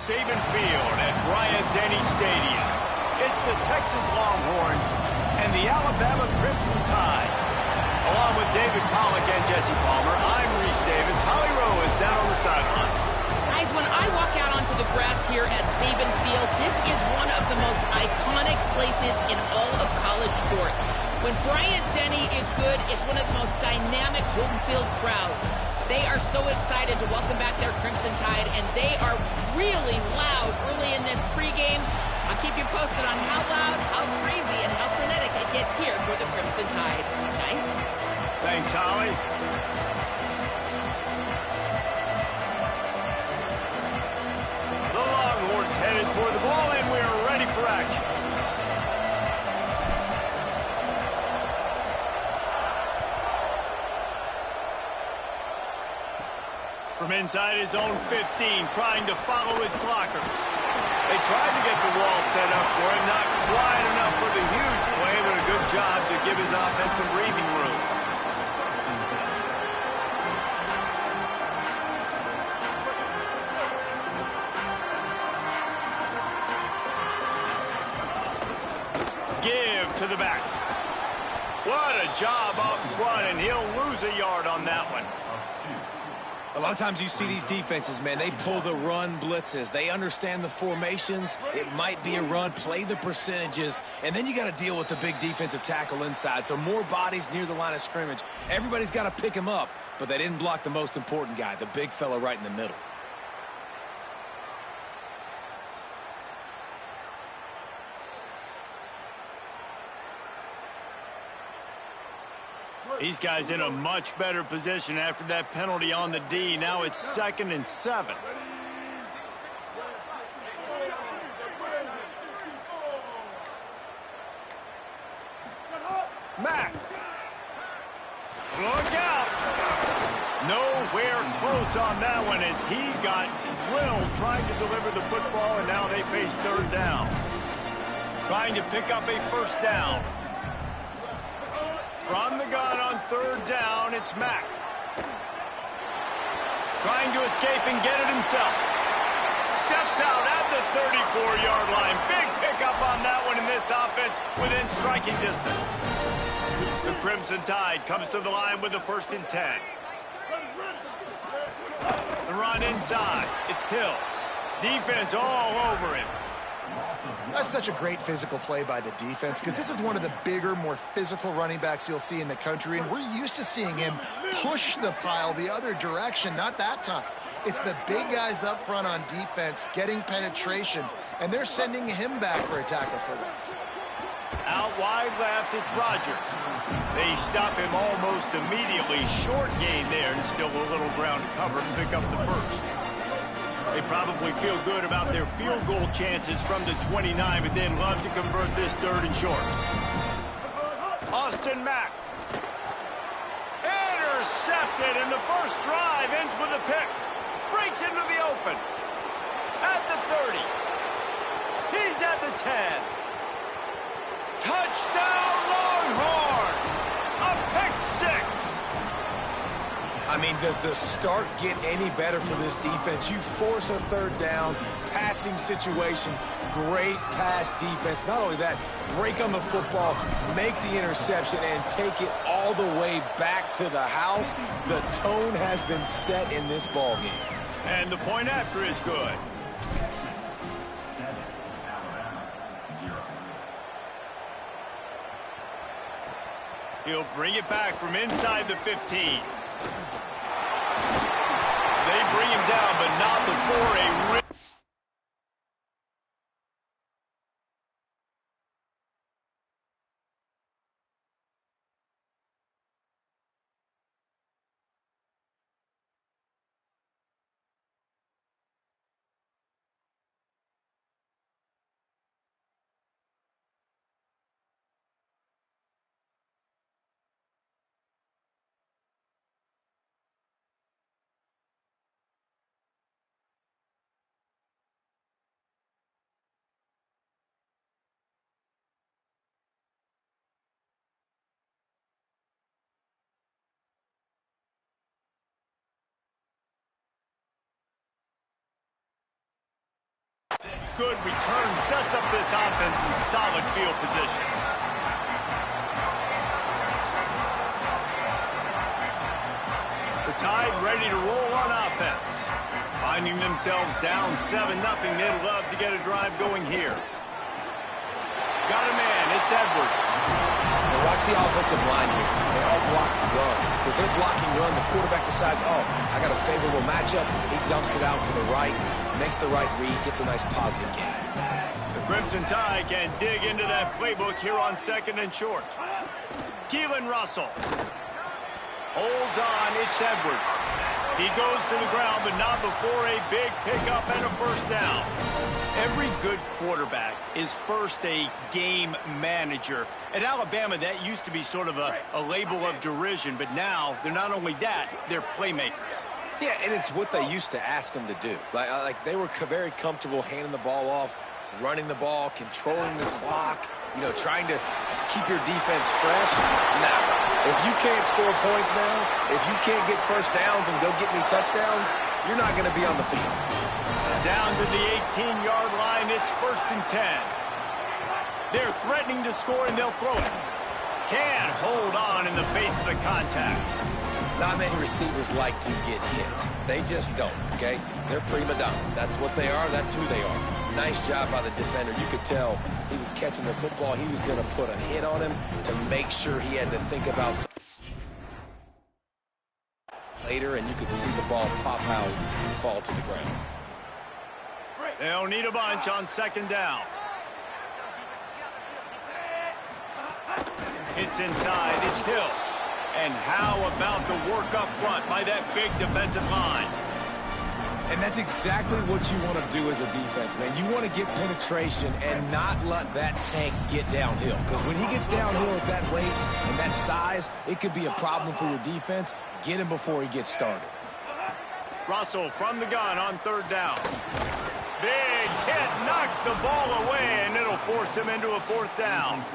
Saban Field at Bryant-Denny Stadium. It's the Texas Longhorns and the Alabama Crimson Tide. Along with David Pollack and Jesse Palmer, I'm Reese Davis. Holly Rowe is down on the sideline. Guys, when I walk out onto the grass here at Saban Field, this is one of the most iconic places in all of college sports. When Bryant-Denny is good, it's one of the most dynamic home field crowds. They are so excited to welcome back their Crimson Tide, and they are really loud early in this pregame. I'll keep you posted on how loud, how crazy, and how frenetic it gets here for the Crimson Tide. Guys? Thanks, Holly. The Longhorns headed toward the ball, and we are ready for action. From inside his own 15, trying to follow his blockers. They tried to get the wall set up for him, not quite enough for the huge play, but a good job to give his offense some breathing room. Give to the back. What a job up front, and he'll lose a yard on that one. A lot of times you see these defenses, man, they pull the run blitzes. They understand the formations. It might be a run, play the percentages, and then you got to deal with the big defensive tackle inside. So more bodies near the line of scrimmage. Everybody's got to pick him up, but they didn't block the most important guy, the big fella right in the middle. These guys in a much better position after that penalty on the D. Now it's 2nd and 7. Mack. Look out. Nowhere close on that one as he got drilled trying to deliver the football, and now they face 3rd down. Trying to pick up a 1st down. From the gun on 3rd down, it's Mack. Trying to escape and get it himself. Steps out at the 34-yard line. Big pickup on that one in this offense within striking distance. The Crimson Tide comes to the line with the 1st and 10. The run inside. It's Hill. Defense all over him. That's such a great physical play by the defense because this is one of the bigger, more physical running backs you'll see in the country, and we're used to seeing him push the pile the other direction. Not that time. It's the big guys up front on defense getting penetration, and they're sending him back for a tackle for loss. Out wide left, it's Rogers. They stop him almost immediately. Short gain there, and still a little ground to cover and pick up the 1st. They probably feel good about their field goal chances from the 29, but they'd love to convert this 3rd and short. Austin Mack. Intercepted, and the first drive ends with a pick. Breaks into the open. At the 30. He's at the 10. Touchdown Longhorns! A pick 6. I mean, does the start get any better for this defense? You force a 3rd down, passing situation, great pass defense. Not only that, break on the football, make the interception, and take it all the way back to the house. The tone has been set in this ball game. And the point after is good. He'll bring it back from inside the 15. They bring him down, but not before a good return sets up this offense in solid field position. The Tide ready to roll on offense. Finding themselves down 7-0, they'd love to get a drive going here. Got a man, it's Edwards. Now watch the offensive line here. They all block run. Because they're blocking run, the quarterback decides, oh, I got a favorable matchup. He dumps it out to the right, makes the right read, gets a nice positive gain. The Crimson Tide can dig into that playbook here on 2nd and short. Keelan Russell holds on, it's Edwards. He goes to the ground, but not before a big pickup and a first down. Every good quarterback is first a game manager. At Alabama, that used to be sort of a label of derision, but now they're not only that, they're playmakers. Yeah, and it's what they used to ask them to do. Like they were very comfortable handing the ball off, running the ball, controlling the clock, trying to keep your defense fresh. Now, if you can't score points now, if you can't get first downs and go get me touchdowns, you're not going to be on the field. Down to the 18-yard line, it's 1st and 10. They're threatening to score, and they'll throw it. Can't hold on in the face of the contact. Not many receivers like to get hit. They just don't, okay? They're prima donnas. That's what they are. That's who they are. Nice job by the defender. You could tell he was catching the football. He was going to put a hit on him to make sure he had to think about later, and you could see the ball pop out and fall to the ground. They'll need a bunch on 2nd down. It's inside. It's Hill. And how about the work up front by that big defensive line? And that's exactly what you want to do as a defense, man. You want to get penetration and not let that tank get downhill. Because when he gets downhill at that weight and that size, it could be a problem for your defense. Get him before he gets started. Russell from the gun on 3rd down. Big hit, knocks the ball away, and it'll force him into a 4th down.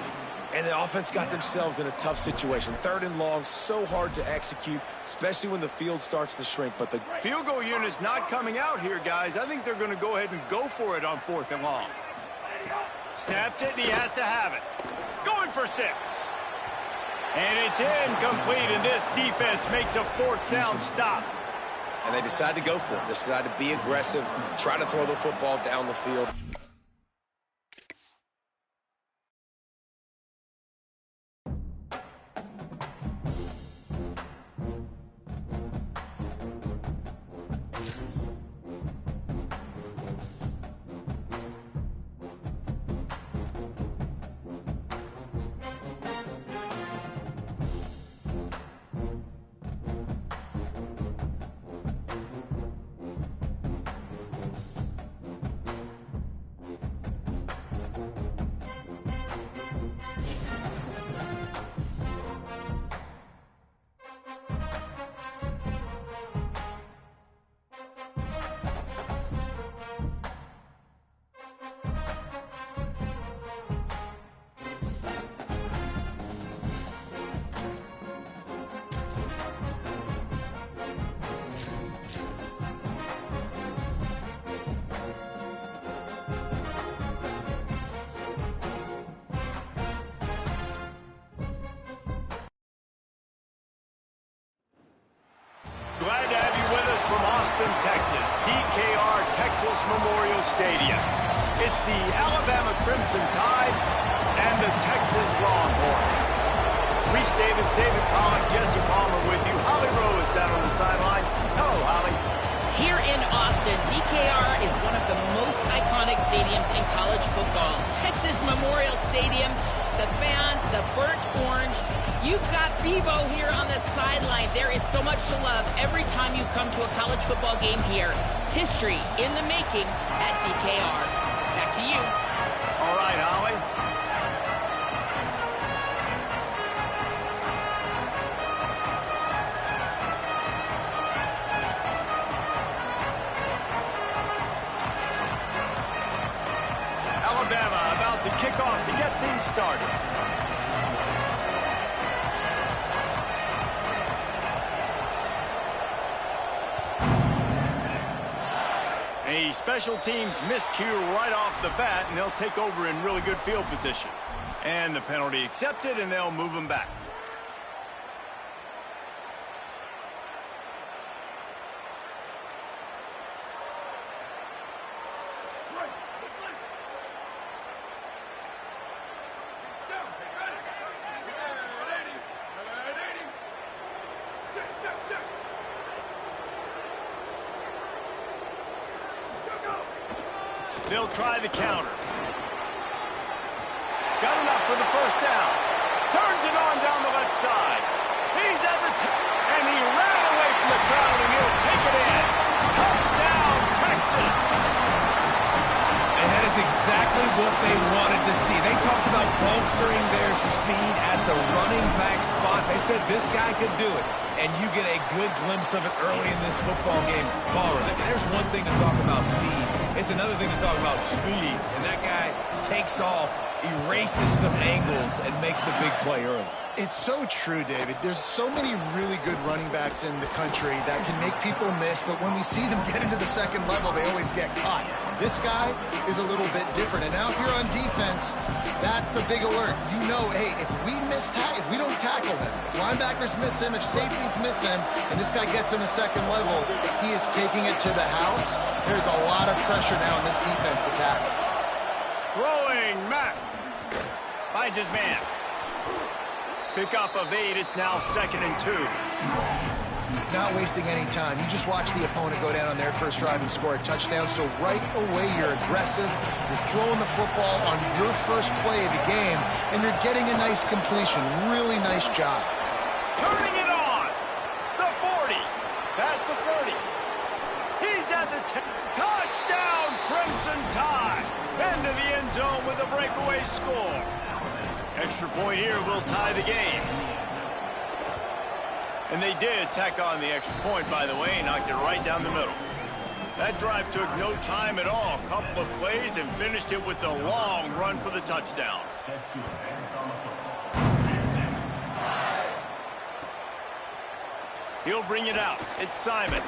And the offense got themselves in a tough situation. 3rd and long, so hard to execute, especially when the field starts to shrink. But the field goal unit's not coming out here, guys. I think they're going to go ahead and go for it on 4th and long. Snapped it, and he has to have it. Going for 6. And it's incomplete, and this defense makes a 4th down stop. And they decide to go for it. They decide to be aggressive, try to throw the football down the field. Glad to have you with us from Austin, Texas, DKR Texas Memorial Stadium. It's the Alabama Crimson Tide and the Texas Longhorns. Reese Davis, David Pollack, Jesse Palmer with you. Holly Rose down on the sideline. Hello, Holly. Here in Austin, DKR is one of the most iconic stadiums in college football. Texas Memorial Stadium, the fans, the burnt orange. You've got Bevo here on the sideline. There is so much to love every time you come to a college football game here. History in the making at DKR. Back to you. All right, Holly. Alabama about to kick off to get things started. A special teams miscue right off the bat, and they'll take over in really good field position. And the penalty accepted, and they'll move them back. They'll try the counter. Got enough for the first down. Turns it on down the left side. He's at the and he ran away from the crowd, and he'll take it in. Touchdown, Texas. And that is exactly what they wanted to see. They talked about bolstering their speed at the running back spot. They said this guy could do it. And you get a good glimpse of it early in this football game. There's one thing to talk about speed. It's another thing to talk about speed. And that guy takes off, erases some angles, and makes the big play early. It's so true, David. There's so many really good running backs in the country that can make people miss, but when we see them get into the second level, they always get caught. This guy is a little bit different. And now if you're on defense, that's a big alert. You know, hey, if we don't tackle him, if linebackers miss him, if safeties miss him, and this guy gets in the second level, he is taking it to the house. There's a lot of pressure now in this defense to tackle. Throwing, Matt. Finds his man. Pickup of 8. It's now 2nd and 2. Not wasting any time. You just watch the opponent go down on their first drive and score a touchdown. So right away, you're aggressive. You're throwing the football on your first play of the game, and you're getting a nice completion. Really nice job. Turning it on. The 40. Past the 30. He's at the 10. Touchdown, Crimson Tide. Into the end zone with a breakaway score. Extra point here will tie the game. And they did tack on the extra point, by the way, knocked it right down the middle. That drive took no time at all. A couple of plays and finished it with a long run for the touchdown. He'll bring it out. It's Simon.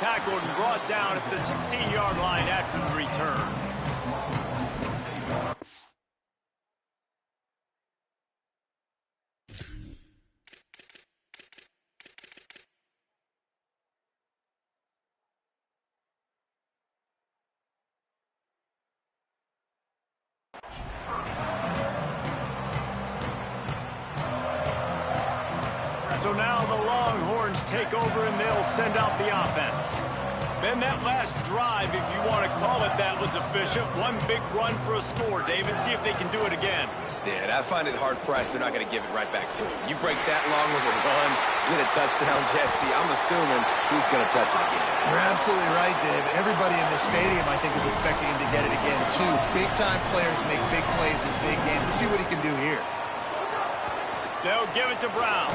Tackled and brought down at the 16-yard line after the return. So now the Longhorns take over and they'll send out the offense. Then that last drive, if you want to call it that, was efficient. One big run for a score, David. See if they can do it again. Yeah, I find it hard-pressed. They're not going to give it right back to him. You break that long of a run, get a touchdown, Jesse, I'm assuming he's going to touch it again. You're absolutely right, Dave. Everybody in the stadium, I think, is expecting him to get it again, too. Big-time players make big plays in big games. Let's see what he can do here. They'll give it to Brown.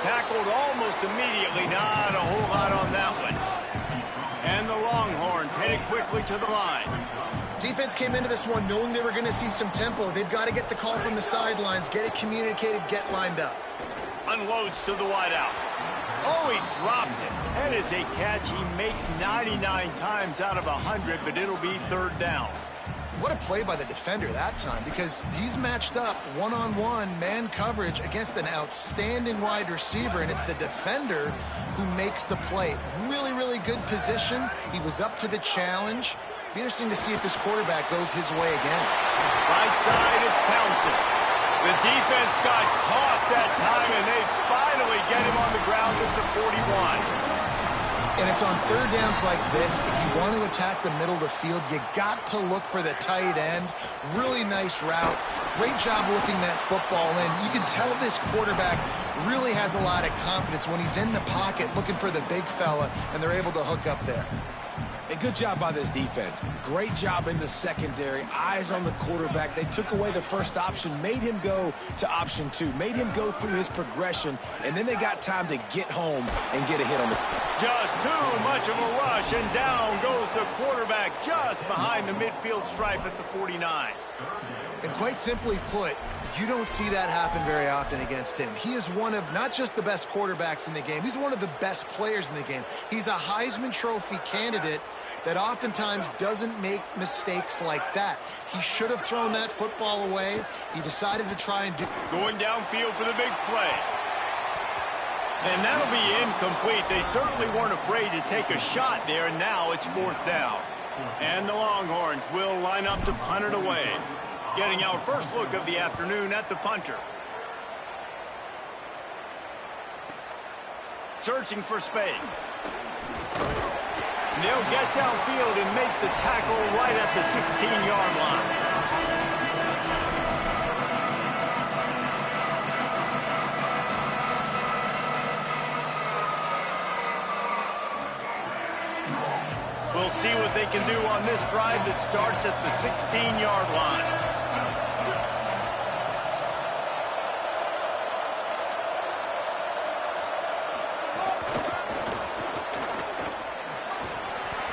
Tackled almost immediately. Not a whole lot on that one. And the Longhorns headed quickly to the line. Defense came into this one knowing they were going to see some tempo. They've got to get the call from the sidelines, get it communicated, get lined up. Unloads to the wideout. Oh, he drops it. That is a catch he makes 99 times out of 100, but it'll be 3rd down. What a play by the defender that time, because he's matched up one-on-one man coverage against an outstanding wide receiver, and it's the defender who makes the play. Really, really good position. He was up to the challenge. Be interesting to see if this quarterback goes his way again. Right side, it's Townsend. The defense got caught that time, and they finally get him on the ground at the 41. And it's on 3rd downs like this. If you want to attack the middle of the field, you got to look for the tight end. Really nice route. Great job looking that football in. You can tell this quarterback really has a lot of confidence when he's in the pocket looking for the big fella, and they're able to hook up there. A good job by this defense. Great job in the secondary. Eyes on the quarterback. They took away the first option, made him go to option 2, made him go through his progression, and then they got time to get home and get a hit on the... Just too much of a rush, and down goes the quarterback just behind the midfield stripe at the 49. And quite simply put, you don't see that happen very often against him. He is one of not just the best quarterbacks in the game, he's one of the best players in the game. He's a Heisman Trophy candidate, that oftentimes doesn't make mistakes like that. He should have thrown that football away. He decided to try and do... Going downfield for the big play. And that'll be incomplete. They certainly weren't afraid to take a shot there, and now it's 4th down. And the Longhorns will line up to punt it away. Getting our first look of the afternoon at the punter. Searching for space. And they'll get downfield and make the tackle right at the 16-yard line. We'll see what they can do on this drive that starts at the 16-yard line.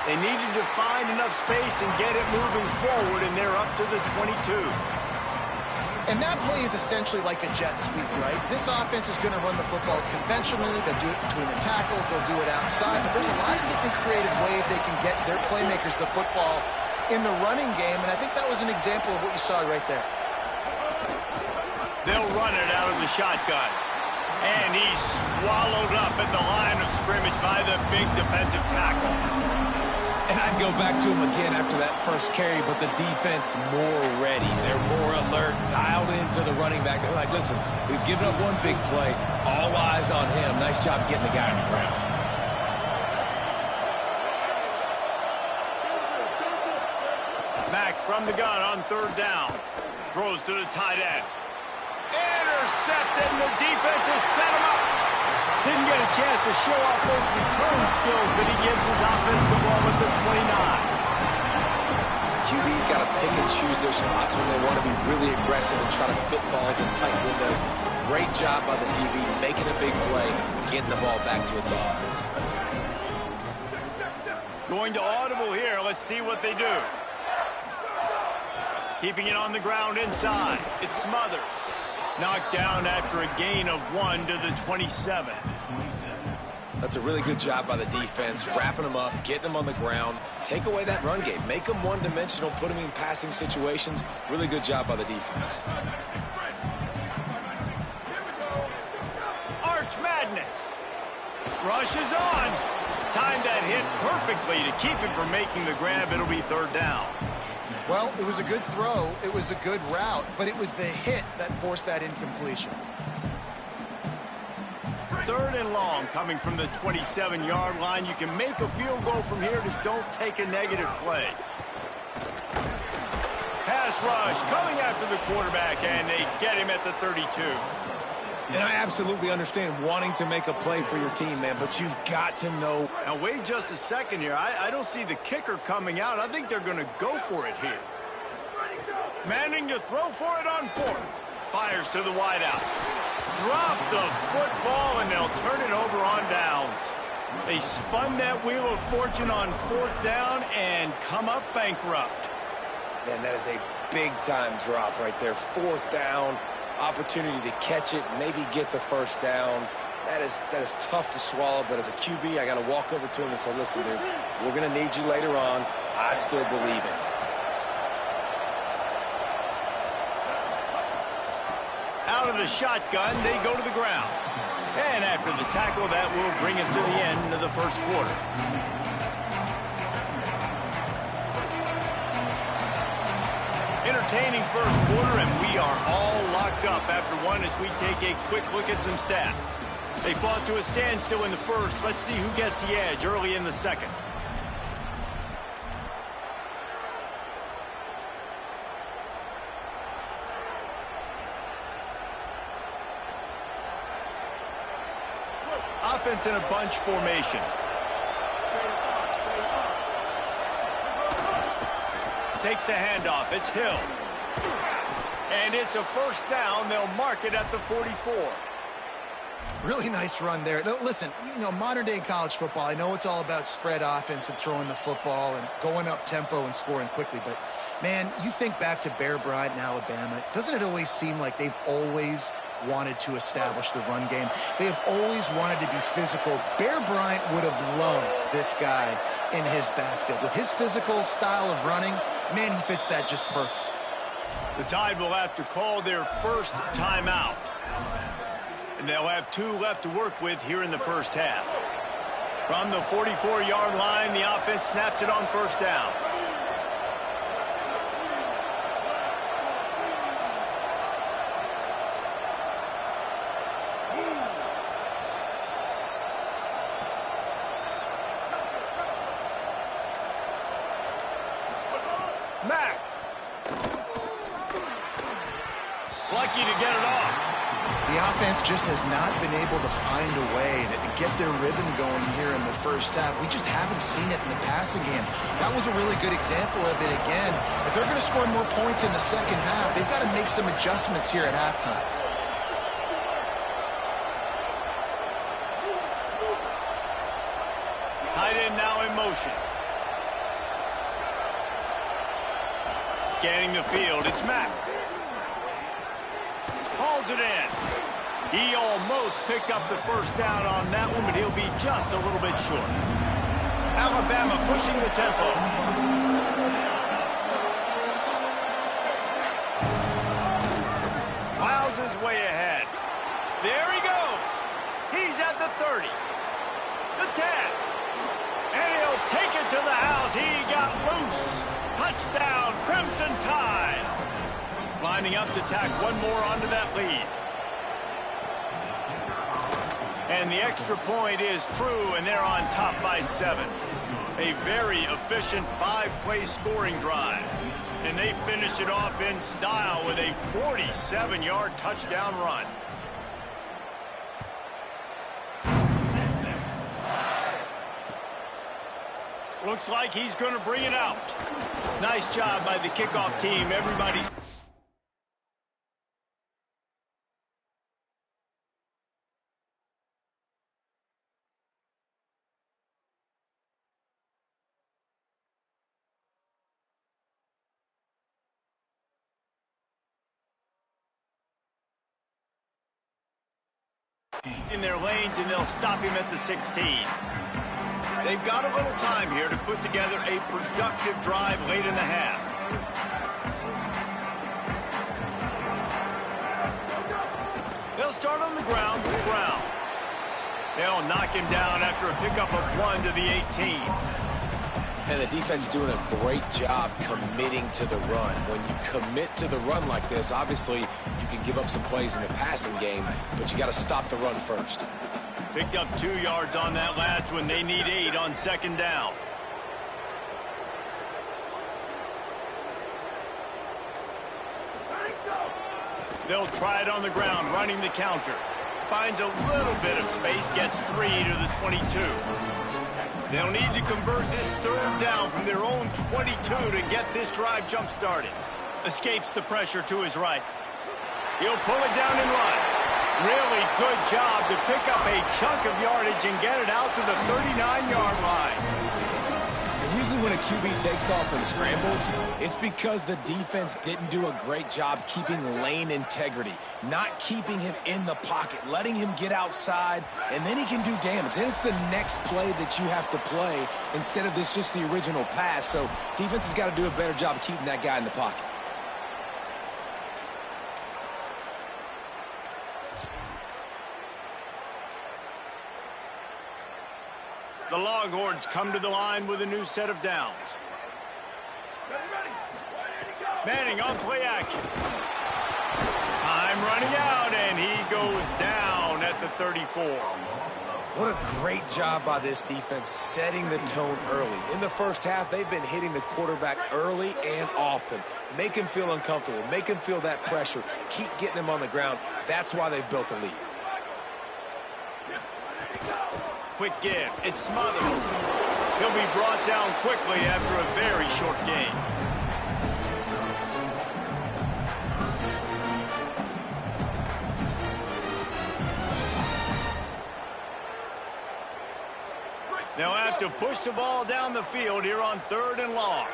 They needed to find enough space and get it moving forward, and they're up to the 22. And that play is essentially like a jet sweep, right? This offense is going to run the football conventionally. They'll do it between the tackles. They'll do it outside. But there's a lot of different creative ways they can get their playmakers the football in the running game. And I think that was an example of what you saw right there. They'll run it out of the shotgun. And he's swallowed up at the line of scrimmage by the big defensive tackle. And I'd go back to him again after that first carry, but the defense more ready. They're more alert, dialed into the running back. They're like, listen, we've given up one big play. All eyes on him. Nice job getting the guy on the ground. Back from the gun on 3rd down. Throws to the tight end. Intercepted, and the defense has set him up. Didn't get a chance to show off those return skills, but he gives his offense the ball at the 29. QB's got to pick and choose their spots when they want to be really aggressive and try to fit balls in tight windows. Great job by the DB making a big play, getting the ball back to its offense. Going to audible here. Let's see what they do. Keeping it on the ground inside. It Smothers. Knocked down after a gain of 1 to the 27. That's a really good job by the defense, wrapping them up, getting them on the ground. Take away that run game. Make them one-dimensional, put them in passing situations. Really good job by the defense. Arch Madness. Rush is on. Timed that hit perfectly to keep him from making the grab. It'll be 3rd down. Well, it was a good throw. It was a good route, but it was the hit that forced that incompletion. 3rd and long coming from the 27-yard line. You can make a field goal from here. Just don't take a negative play. Pass rush coming after the quarterback, and they get him at the 32. And I absolutely understand wanting to make a play for your team, man, but you've got to know. Now, wait just a second here. I don't see the kicker coming out. I think they're going to go for it here. Manning to throw for it on 4th. Fires to the wideout. Drop the football, and they'll turn it over on downs. They spun that wheel of fortune on 4th down and come up bankrupt. Man, that is a big-time drop right there. 4th down. Opportunity to catch it, maybe get the 1st down. That is tough to swallow, but as a QB, I got to walk over to him and say, listen, dude, we're going to need you later on. I still believe in it. Out of the shotgun, they go to the ground. And after the tackle, that will bring us to the end of the 1st quarter. Entertaining 1st quarter, and we are all locked up after one as we take a quick look at some stats. They fought to a standstill in the 1st. Let's see who gets the edge early in the 2nd. Offense in a bunch formation. Takes the handoff. It's Hill. And it's a 1st down. They'll mark it at the 44. Really nice run there. No, listen, you know, modern day college football, I know it's all about spread offense and throwing the football and going up tempo and scoring quickly, but man, you think back to Bear Bryant in Alabama, doesn't it always seem like they've always wanted to establish the run game? They have always wanted to be physical. Bear Bryant would have loved this guy in his backfield. With his physical style of running, man, he fits that just perfect. The Tide will have to call their first timeout. And they'll have 2 left to work with here in the first half. From the 44-yard line, the offense snaps it on first down. Mack. Lucky to get it off. The offense just has not been able to find a way to get their rhythm going here in the first half. We just haven't seen it in the passing game. That was a really good example of it again. If they're going to score more points in the second half, they've got to make some adjustments here at halftime. Tight end now in motion. Scanning the field, it's Mack. Hauls it in. He almost picked up the first down on that one, but he'll be just a little bit short. Alabama pushing the tempo. Miles is way ahead. There he goes. He's at the 30. The 10. And he'll take it to the house. He got loose. Touchdown, Crimson Tide. Lining up to tack one more onto that lead. And the extra point is true, and they're on top by 7. A very efficient 5-play scoring drive. And they finish it off in style with a 47-yard touchdown run. Looks like he's going to bring it out. Nice job by the kickoff team. Everybody's... in their lanes, and they'll stop him at the 16. They've got a little time here to put together a productive drive late in the half. They'll start on the ground with Brown. They'll knock him down after a pickup of 1 to the 18. And the defense doing a great job committing to the run. When you commit to the run like this, obviously you can give up some plays in the passing game, but you got to stop the run first. Picked up 2 yards on that last one. They need 8 on second down. They'll try it on the ground, running the counter. Finds a little bit of space, gets 3 to the 22. They'll need to convert this third down from their own 22 to get this drive jump-started. Escapes the pressure to his right. He'll pull it down and run. Really good job to pick up a chunk of yardage and get it out to the 39-yard line. And usually when a QB takes off and scrambles, it's because the defense didn't do a great job keeping lane integrity, not keeping him in the pocket, letting him get outside, and then he can do damage. Then it's the next play that you have to play instead of this just the original pass. So defense has got to do a better job of keeping that guy in the pocket. The Longhorns come to the line with a new set of downs. Manning on play action. Time running out, and he goes down at the 34. What a great job by this defense setting the tone early. In the first half, they've been hitting the quarterback early and often. Make him feel uncomfortable. Make him feel that pressure. Keep getting him on the ground. That's why they've built a lead. Quick give. It's Smothers. He'll be brought down quickly after a very short game. They'll have to push the ball down the field here on 3rd and long.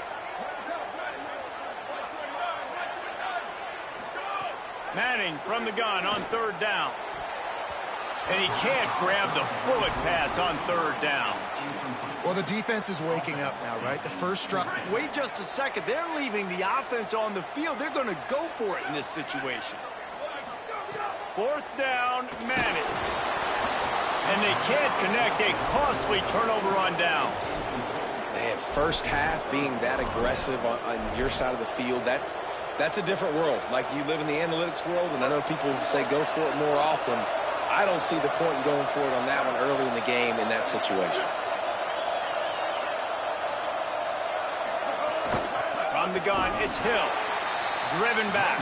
Manning from the gun on 3rd down. And he can't grab the bullet pass on third down. Well, the defense is waking up now, right? The first drop. Wait just a second. They're leaving the offense on the field. They're going to go for it in this situation. Fourth down, Manning. And they can't connect a costly turnover on downs. Man, first half being that aggressive on your side of the field, that's a different world. Like, you live in the analytics world, and I know people say go for it more often. I don't see the point in going for it on that one early in the game in that situation. From the gun, it's Hill. Driven back.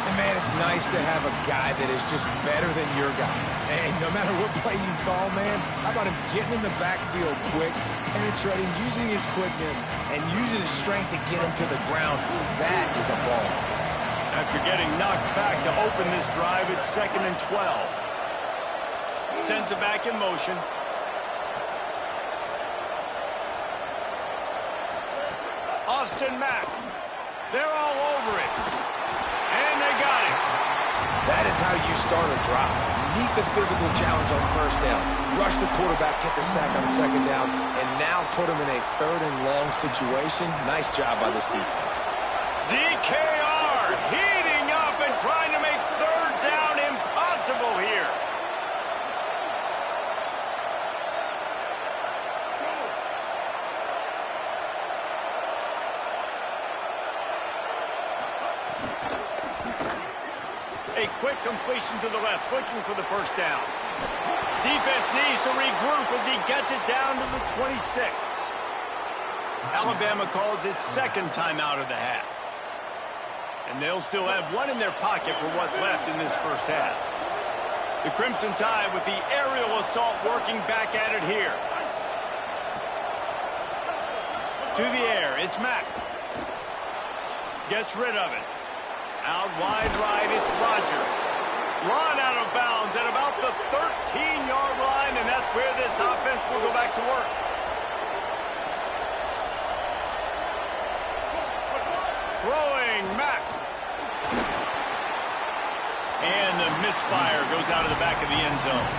And man, it's nice to have a guy that is just better than your guys. And no matter what play you call, man, how about him getting in the backfield quick, penetrating, using his quickness, and using his strength to get him to the ground. That is a ball. After getting knocked back to open this drive, it's 2nd and 12. Sends it back in motion. Austin Mack. They're all over it. And they got it. That is how you start a drive. You meet the physical challenge on first down. Rush the quarterback, get the sack on second down, and now put him in a 3rd and long situation. Nice job by this defense. DKR heating up and trying to make third down impossible here. A quick completion to the left, looking for the first down. Defense needs to regroup as he gets it down to the 26. Alabama calls its 2nd timeout of the half. And they'll still have one in their pocket for what's left in this first half. The Crimson Tide with the aerial assault working back at it here. To the air, it's Mack. Gets rid of it. Out wide right, it's Rodgers. Run out of bounds at about the 13-yard line, and that's where this offense will go back to work. Throwing Mack. And the misfire goes out of the back of the end zone.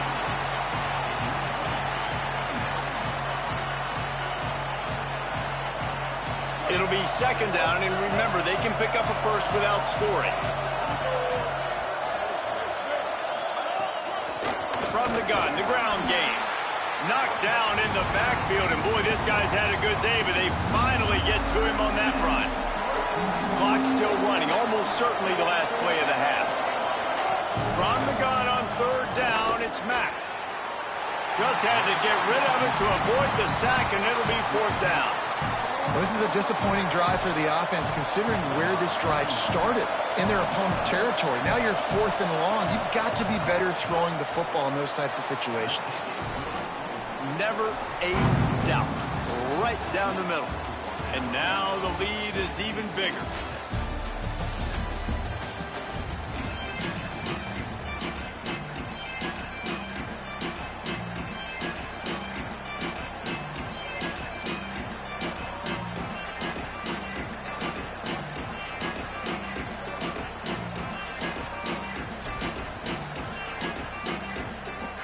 It'll be 2nd down, and remember, they can pick up a first without scoring. From the gun, the ground game. Knocked down in the backfield, and boy, this guy's had a good day, but they finally get to him on that run. Clock still running, almost certainly the last play of the half. From the gun on 3rd down, it's Mack. Just had to get rid of it to avoid the sack, and it'll be 4th down. Well, this is a disappointing drive for the offense, considering where this drive started, in their opponent territory. Now you're 4th and long. You've got to be better throwing the football in those types of situations. Never a doubt. Right down the middle. And now the lead is even bigger.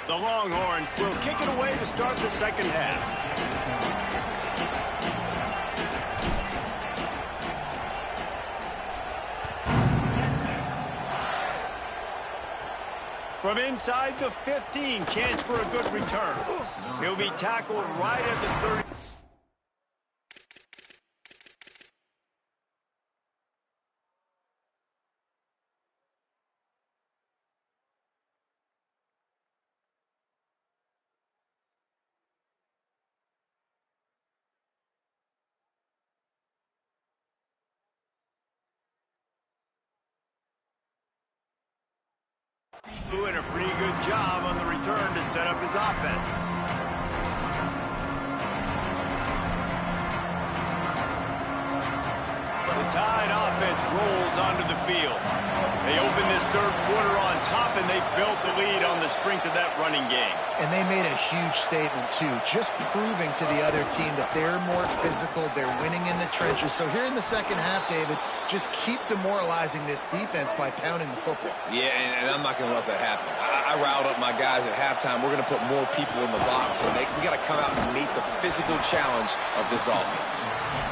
The Longhorns will kick it away to start the 2nd half. From inside the 15, chance for a good return. He'll be tackled right at the 30. Doing a pretty good job on the return to set up his offense. The Tide offense rolls onto the field. They open this 3rd quarter on top, and they built the lead on the strength of that running game. And they made a huge statement, too, just proving to the other team that they're more physical, they're winning in the trenches. So here in the 2nd half, David, just keep demoralizing this defense by pounding the football. Yeah, and I'm not going to let that happen. I riled up my guys at halftime. We're going to put more people in the box, and we got to come out and meet the physical challenge of this offense.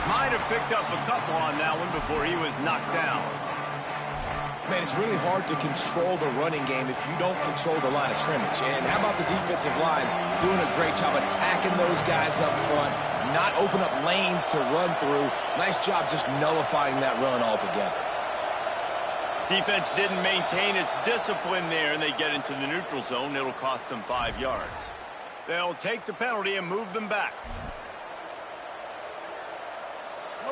Might have picked up a couple on that one before he was knocked down. Man, it's really hard to control the running game if you don't control the line of scrimmage. And how about the defensive line doing a great job attacking those guys up front, not open up lanes to run through. Nice job just nullifying that run altogether. Defense didn't maintain its discipline there, and they get into the neutral zone. It'll cost them 5 yards. They'll take the penalty and move them back.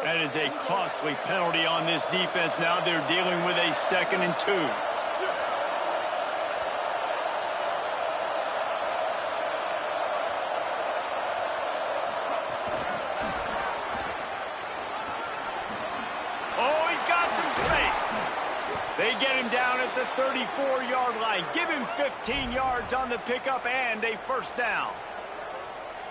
That is a costly penalty on this defense. Now they're dealing with a 2nd and 2. Oh, he's got some space. They get him down at the 34-yard line. Give him 15 yards on the pickup and a first down.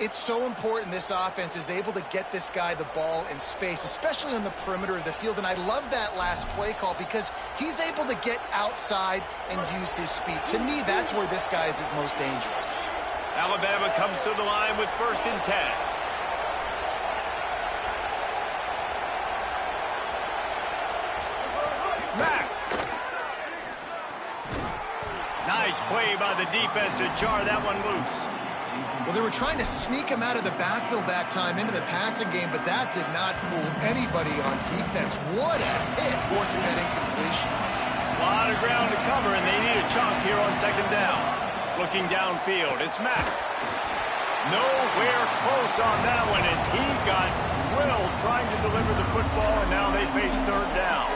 It's so important this offense is able to get this guy the ball in space, especially on the perimeter of the field. And I love that last play call because he's able to get outside and use his speed. To me, that's where this guy is most dangerous. Alabama comes to the line with 1st and 10. Mack. Nice play by the defense to jar that one loose. Well, they were trying to sneak him out of the backfield that time into the passing game, but that did not fool anybody on defense. What a hit, forcing that incompletion. A lot of ground to cover, and they need a chunk here on 2nd down. Looking downfield, it's Mack. Nowhere close on that one as he got drilled trying to deliver the football, and now they face 3rd down.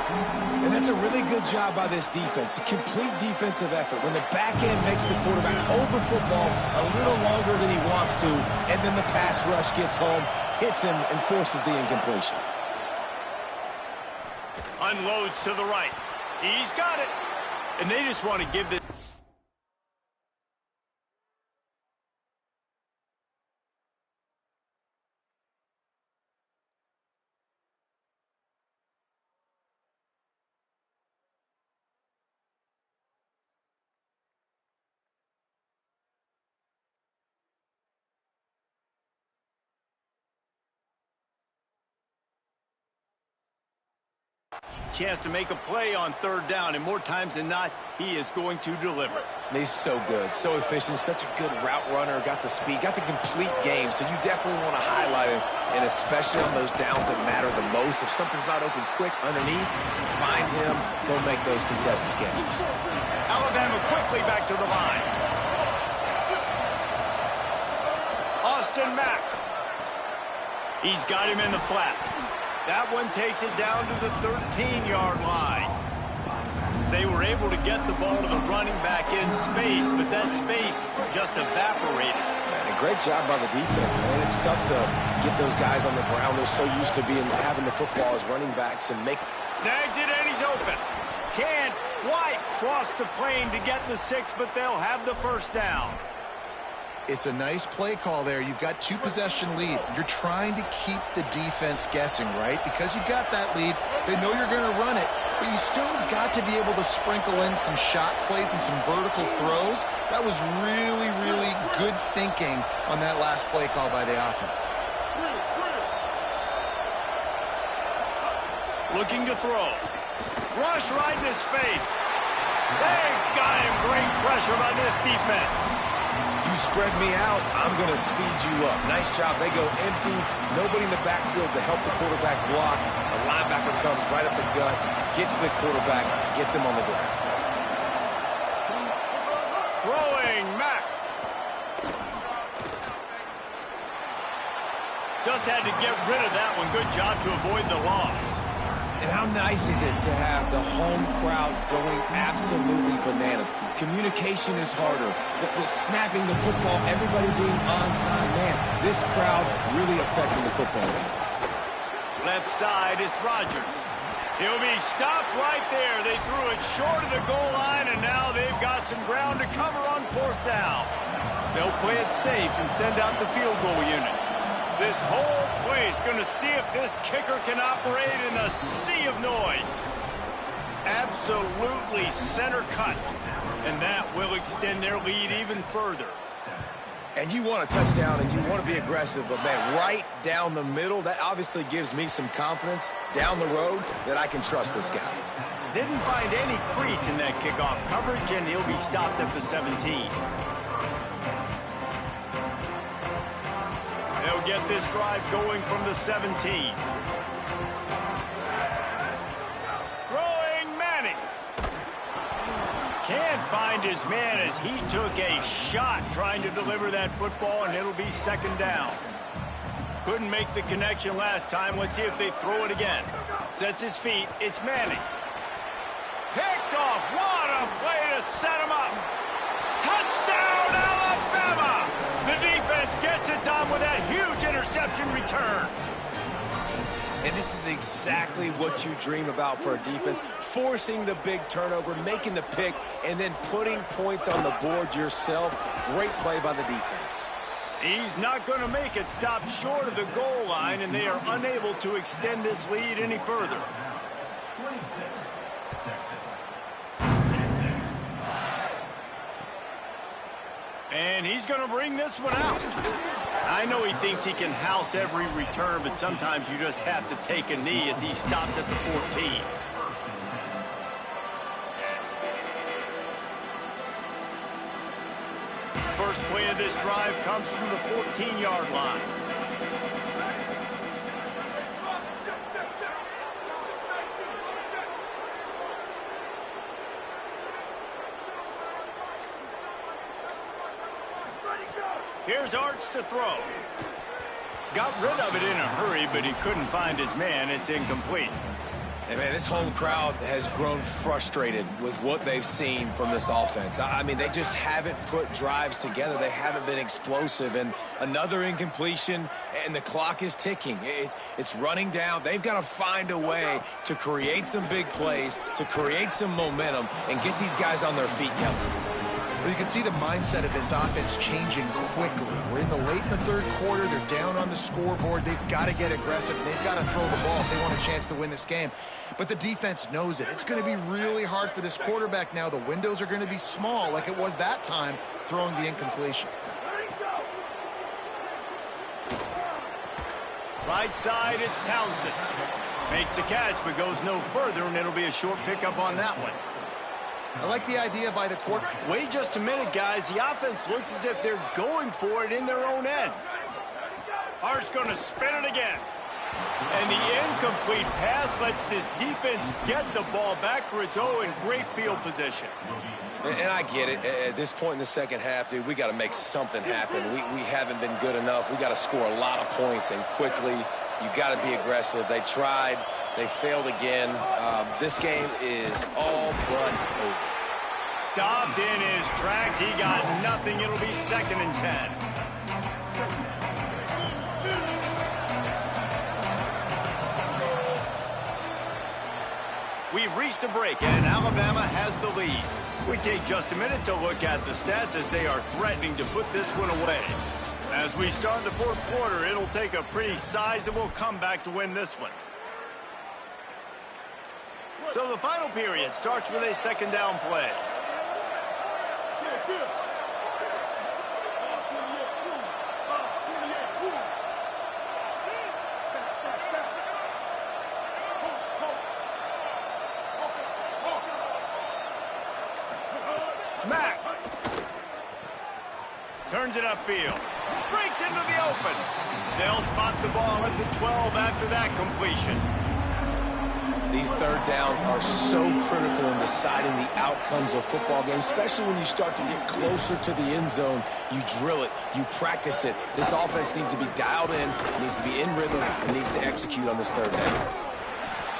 And that's a really good job by this defense, a complete defensive effort. When the back end makes the quarterback hold the football a little longer than he wants to, and then the pass rush gets home, hits him, and forces the incompletion. Unloads to the right. He's got it. And they just want to give this. Chance to make a play on 3rd down, and more times than not, he is going to deliver. He's so good, so efficient, such a good route runner, got the speed, got the complete game, so you definitely want to highlight him, and especially on those downs that matter the most. If something's not open quick underneath, find him, he'll make those contested catches. Alabama quickly back to the line. Austin Mack. He's got him in the flat. That one takes it down to the 13-yard line. They were able to get the ball to the running back in space, but that space just evaporated. And a great job by the defense, man. It's tough to get those guys on the ground. They're so used to having the football as running backs and make. Snags it and he's open. Can't quite cross the plane to get the 6, but they'll have the first down. It's a nice play call there. You've got 2-possession lead. You're trying to keep the defense guessing, right? Because you've got that lead, they know you're going to run it, but you still have got to be able to sprinkle in some shot plays and some vertical throws. That was really, really good thinking on that last play call by the offense. Looking to throw. Rush right in his face. They got him. Great pressure by this defense. You spread me out, I'm going to speed you up. Nice job. They go empty. Nobody in the backfield to help the quarterback block. The linebacker comes right up the gut, gets the quarterback, gets him on the ground. Throwing Mack. Just had to get rid of that one. Good job to avoid the loss. And how nice is it to have the home crowd going absolutely bananas? Communication is harder. The snapping the football, everybody being on time. Man, this crowd really affecting the football game. Left side is Rodgers. He'll be stopped right there. They threw it short of the goal line, and now they've got some ground to cover on 4th down. They'll play it safe and send out the field goal unit. This whole place going to see if this kicker can operate in a sea of noise. Absolutely center cut. And that will extend their lead even further. And you want a touchdown and you want to be aggressive, but man, right down the middle, that obviously gives me some confidence down the road that I can trust this guy. Didn't find any crease in that kickoff coverage, and he'll be stopped at the 17. They'll get this drive going from the 17. Throwing Manning. Can't find his man as he took a shot trying to deliver that football, and it'll be second down. Couldn't make the connection last time. Let's see if they throw it again. Sets his feet. It's Manning. Picked off. What a play to set him up. Touchdown, Alabama! The defense gets it done with that huge interception return. And this is exactly what you dream about for a defense. Forcing the big turnover, making the pick, and then putting points on the board yourself. Great play by the defense. He's not going to make it. Stopped short of the goal line, and they are unable to extend this lead any further. And he's going to bring this one out. I know he thinks he can house every return, but sometimes you just have to take a knee as he stopped at the 14. First play of this drive comes from the 14-yard line. Here's Arch to throw. Got rid of it in a hurry, but he couldn't find his man. It's incomplete. Hey, man, this home crowd has grown frustrated with what they've seen from this offense. I mean, they just haven't put drives together. They haven't been explosive. And another incompletion, and the clock is ticking. It's running down. They've got to find a way to create some big plays, to create some momentum, and get these guys on their feet yelling. Well, you can see the mindset of this offense changing quickly. We're late in the third quarter. They're down on the scoreboard. They've got to get aggressive. They've got to throw the ball if they want a chance to win this game. But the defense knows it. It's going to be really hard for this quarterback now. The windows are going to be small like it was that time throwing the incompletion. Right side, it's Townsend. Makes the catch, but goes no further, and it'll be a short pickup on that one. I like the idea by the quarterback. Wait just a minute, guys. The offense looks as if they're going for it in their own end. Art's going to spin it again. And the incomplete pass lets this defense get the ball back for its own in great field position. And I get it. At this point in the second half, dude, we got to make something happen. We haven't been good enough. We got to score a lot of points, and quickly. You got to be aggressive. They tried. They failed again. This game is all but over. Stopped in his tracks. He got nothing. It'll be 2nd and 10. We've reached a break, and Alabama has the lead. We take just a minute to look at the stats as they are threatening to put this one away. As we start the fourth quarter, it'll take a pretty sizable comeback to win this one. So the final period starts with a 2nd down play. Mack turns it upfield. Breaks into the open. They'll spot the ball at the 12 after that completion. These third downs are so critical in deciding the outcomes of football games, especially when you start to get closer to the end zone. You drill it. You practice it. This offense needs to be dialed in, needs to be in rhythm, and needs to execute on this third down.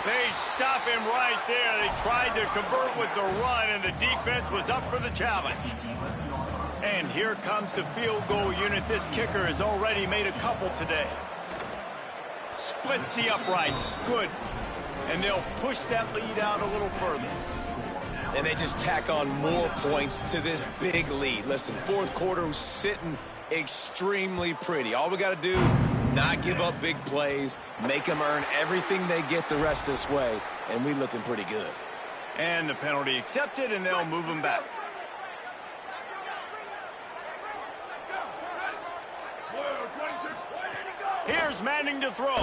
They stop him right there. They tried to convert with the run, and the defense was up for the challenge. And here comes the field goal unit. This kicker has already made a couple today. Splits the uprights. Good. And they'll push that lead out a little further. And they just tack on more points to this big lead. Listen, fourth quarter was sitting extremely pretty. All we got to do, not give up big plays, make them earn everything they get the rest of this way, and we looking pretty good. And the penalty accepted, and they'll move them back. Here's Manning to throw.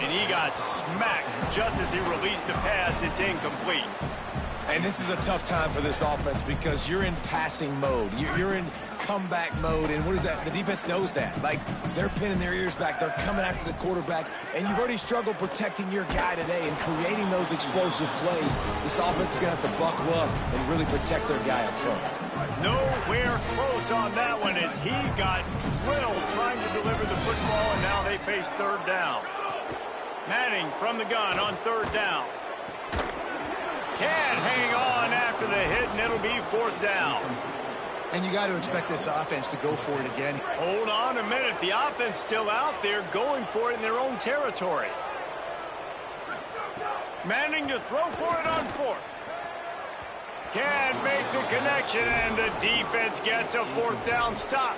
And he got smacked just as he released the pass. It's incomplete. And this is a tough time for this offense because you're in passing mode. You're in comeback mode, and what is that? The defense knows that. Like, they're pinning their ears back. They're coming after the quarterback, and you've already struggled protecting your guy today and creating those explosive plays. This offense is going to have to buckle up and really protect their guy up front. Nowhere close on that one as he got drilled trying to deliver the football, and now they face third down. Manning from the gun on third down. Can't hang on after the hit, and it'll be fourth down. And you got to expect this offense to go for it again. Hold on a minute. The offense still out there going for it in their own territory. Manning to throw for it on fourth. Can't make the connection, and the defense gets a fourth down stop.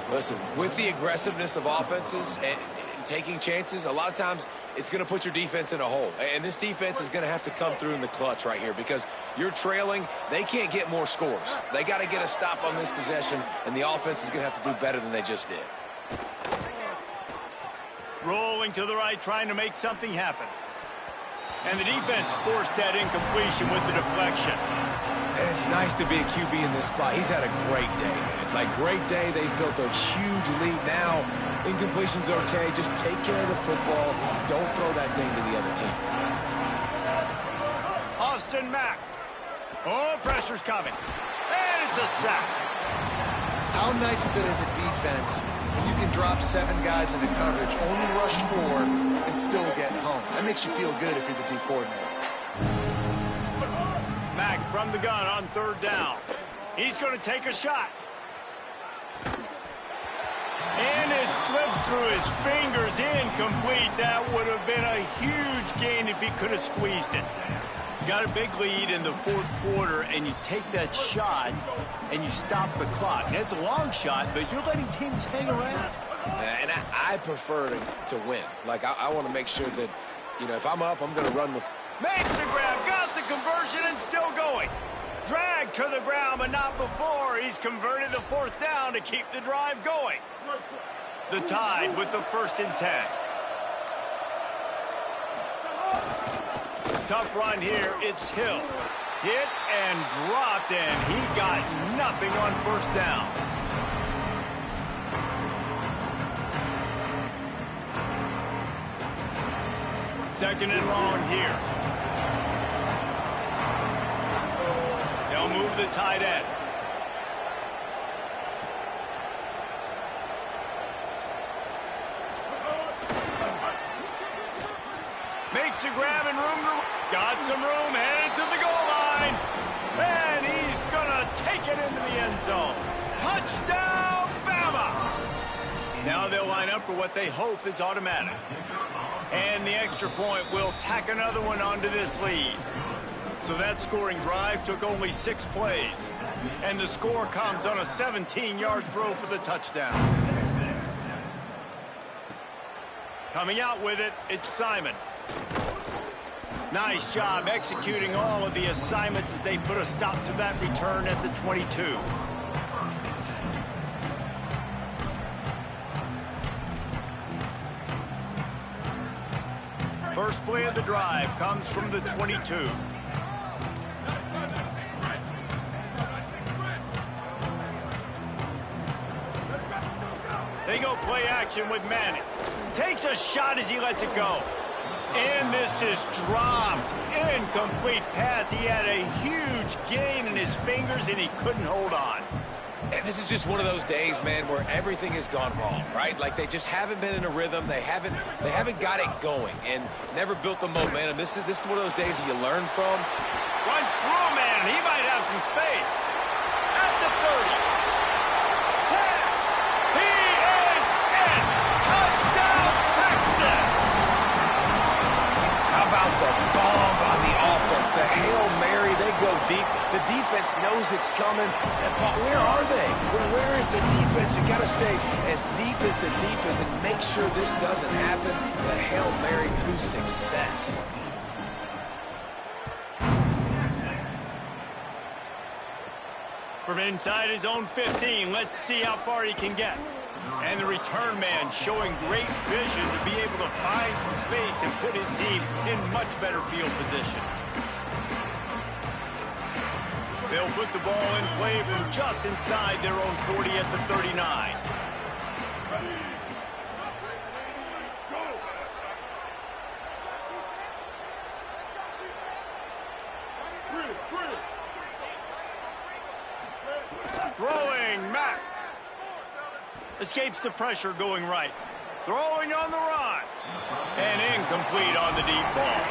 Listen, with the aggressiveness of offenses and taking chances, a lot of times it's going to put your defense in a hole. And this defense is going to have to come through in the clutch right here because you're trailing. They can't get more scores. They got to get a stop on this possession, and the offense is going to have to do better than they just did. Rolling to the right, trying to make something happen. And the defense forced that incompletion with the deflection. And it's nice to be a QB in this spot. He's had a great day, man. Like, great day. They've built a huge lead. Now, incompletion's okay. Just take care of the football. Don't throw that thing to the other team. Austin Mack. Oh, pressure's coming. And it's a sack. How nice is it as a defense when you can drop 7 guys into coverage, only rush 4, and still get home? That makes you feel good if you're the D coordinator. Mack from the gun on third down. He's going to take a shot. And it slips through his fingers, incomplete. That would have been a huge gain if he could have squeezed it. Got a big lead in the fourth quarter, and you take that shot, and you stop the clock. And it's a long shot, but you're letting teams hang around. And I prefer to win. Like, I want to make sure that, you know, if I'm up, I'm going to run the... Makes the grab, got the conversion, and still going. Dragged to the ground, but not before. He's converted the fourth down to keep the drive going. The Tide with the 1st and 10. Tough run here. It's Hill. Hit and dropped, and he got nothing on first down. Second and long here. They'll move the tight end. Makes a grab and room to... Got some room, headed to the goal line. And he's going to take it into the end zone. Touchdown, Bama! Now they'll line up for what they hope is automatic. And the extra point will tack another one onto this lead. So that scoring drive took only 6 plays. And the score comes on a 17-yard throw for the touchdown. Coming out with it, it's Simon. Nice job executing all of the assignments as they put a stop to that return at the 22. First play of the drive comes from the 22. They go play action with Manning. Takes a shot as he lets it go. And this is dropped. Incomplete pass. He had a huge gain in his fingers, and he couldn't hold on. And this is just one of those days, man, where everything has gone wrong, right? Like, they just haven't been in a rhythm. They haven't got it going and never built the momentum. This is one of those days that you learn from. Runs through a man. He might have some space. At the 30. 10. He is in. Touchdown, Texas. How about the bomb by the offense? The Hail Mary, they go deep. The defense knows it's coming. And where are they? Where is the defense? You got to stay as deep as the deepest and make sure this doesn't happen. The Hail Mary to success. From inside his own 15, let's see how far he can get. And the return man showing great vision to be able to find some space and put his team in much better field position. They'll put the ball in play from just inside their own 40 at the 39. Throwing, Mack. Escapes the pressure going right. Throwing on the run. And incomplete on the deep ball.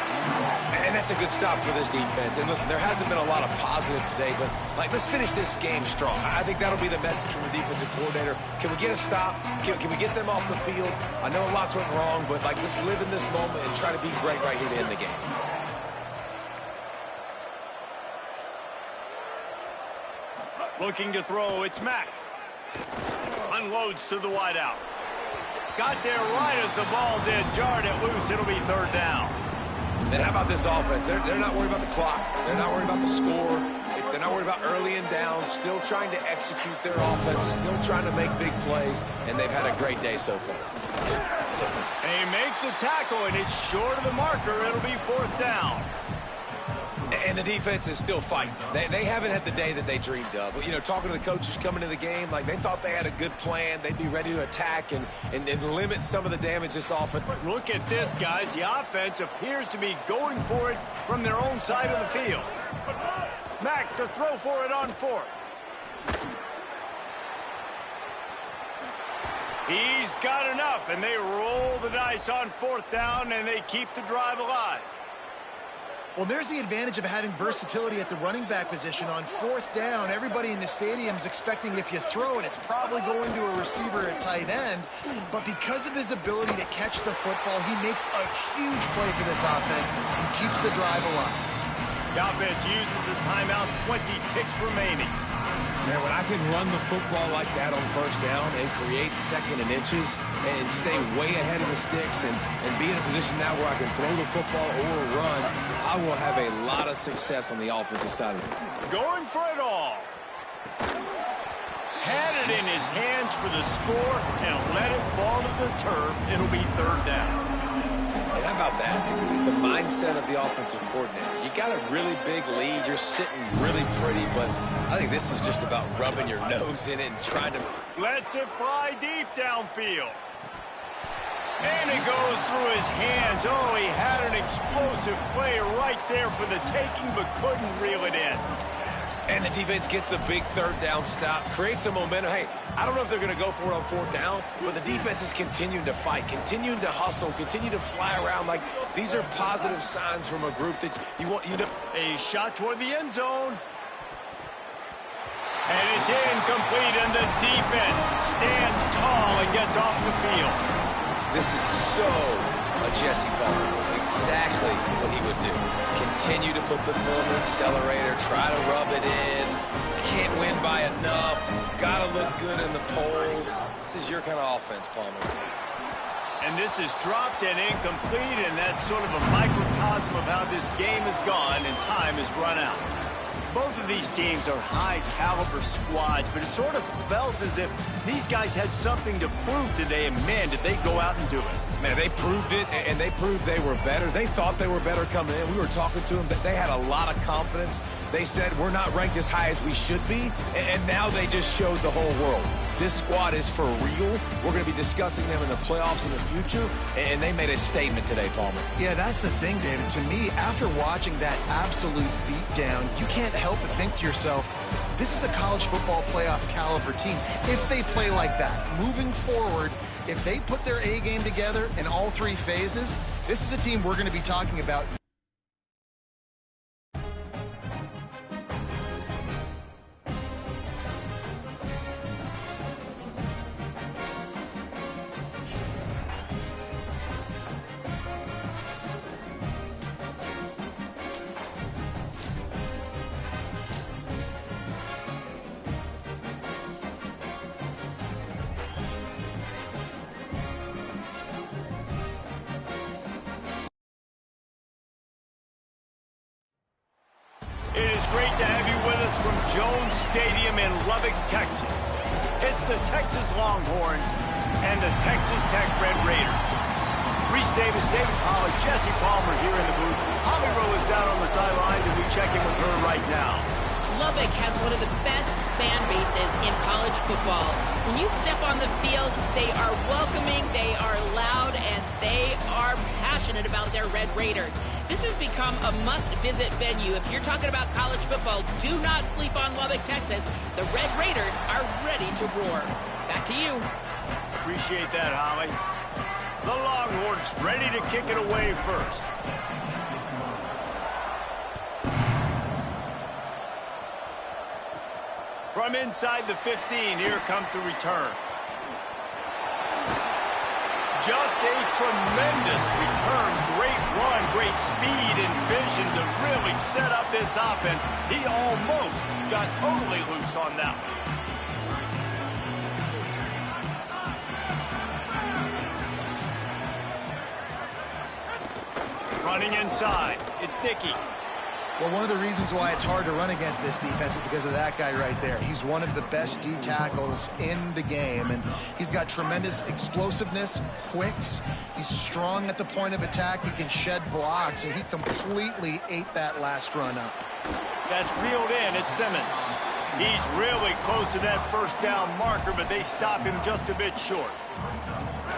And that's a good stop for this defense. And listen, there hasn't been a lot of positive today, but let's finish this game strong. I think that'll be the message from the defensive coordinator. Can we get a stop? Can we get them off the field? I know lots went wrong, but let's live in this moment and try to be great right here to end the game. Looking to throw, it's Mack. Unloads to the wideout. Got there right as the ball did. Jarred it loose. It'll be third down. And how about this offense? They're not worried about the clock. They're not worried about the score. They're not worried about early and down. Still trying to execute their offense. Still trying to make big plays. And they've had a great day so far. They make the tackle, and it's short of the marker. It'll be fourth down. And the defense is still fighting. They haven't had the day that they dreamed of. You know, talking to the coaches coming into the game, they thought they had a good plan. They'd be ready to attack and limit some of the damage this offense. Look at this, guys. The offense appears to be going for it from their own side of the field. Mack to throw for it on fourth. He's got enough, and they roll the dice on fourth down, and they keep the drive alive. Well, there's the advantage of having versatility at the running back position. On fourth down, everybody in the stadium is expecting if you throw it, it's probably going to a receiver at tight end. But because of his ability to catch the football, he makes a huge play for this offense and keeps the drive alive. The offense uses a timeout, 20 ticks remaining. Man, when I can run the football like that on first down and create second and inches and stay way ahead of the sticks and be in a position now where I can throw the football or run, I will have a lot of success on the offensive side of it. Going for it all. Had it in his hands for the score and let it fall to the turf. It'll be third down. And how about that? The mindset of the offensive coordinator. You got a really big lead. You're sitting really pretty, but I think this is just about rubbing your nose in it and trying to... Lets it fly deep downfield. And it goes through his hands. Oh, he had an explosive play right there for the taking, but couldn't reel it in. And the defense gets the big third down stop, creates some momentum. Hey, I don't know if they're going to go for it on fourth down, but the defense is continuing to fight, continuing to hustle, continue to fly around. These are positive signs from a group that you want. A shot toward the end zone. And it's incomplete, and the defense stands tall and gets off the field. This is so a Jesse Palmer. Exactly what he would do. Continue to put the foot on the accelerator, try to rub it in. Can't win by enough. Gotta look good in the polls. This is your kind of offense, Palmer. And this is dropped and incomplete, and that's sort of a microcosm of how this game has gone, and time has run out. Both of these teams are high-caliber squads, but it sort of felt as if these guys had something to prove today, and man, did they go out and do it. Man, they proved it, and they proved they were better. They thought they were better coming in. We were talking to them, but they had a lot of confidence. They said, we're not ranked as high as we should be, and now they just showed the whole world. This squad is for real. We're going to be discussing them in the playoffs in the future, and they made a statement today, Palmer. Yeah, that's the thing, David. To me, after watching that absolute beatdown, you can't help but think to yourself, this is a college football playoff caliber team. If they play like that, moving forward, if they put their A game together in all three phases, this is a team we're going to be talking about Jones Stadium in Lubbock, Texas. It's the Texas Longhorns and the Texas Tech Red Raiders. Reese Davis, David Pollack, Jesse Palmer here in the booth. Holly Rowe is down on the sidelines, and we check in with her right now. Lubbock has one of the best fan bases in college football. When you step on the field, they are welcoming, they are loud, and they are passionate about their Red Raiders. This has become a must-visit venue. If you're talking about college football, do not sleep on Lubbock, Texas. The Red Raiders are ready to roar. Back to you. Appreciate that, Holly. The Longhorns ready to kick it away first. From inside the 15, here comes the return. Just a tremendous return. Great run, great speed and vision to really set up this offense. He almost got totally loose on that one. Running inside, it's Dickey. Well, one of the reasons why it's hard to run against this defense is because of that guy right there. He's one of the best D tackles in the game, and he's got tremendous explosiveness, quicks. He's strong at the point of attack. He can shed blocks, and he completely ate that last run up. That's reeled in. It's Simmons. He's really close to that first down marker, but they stop him just a bit short.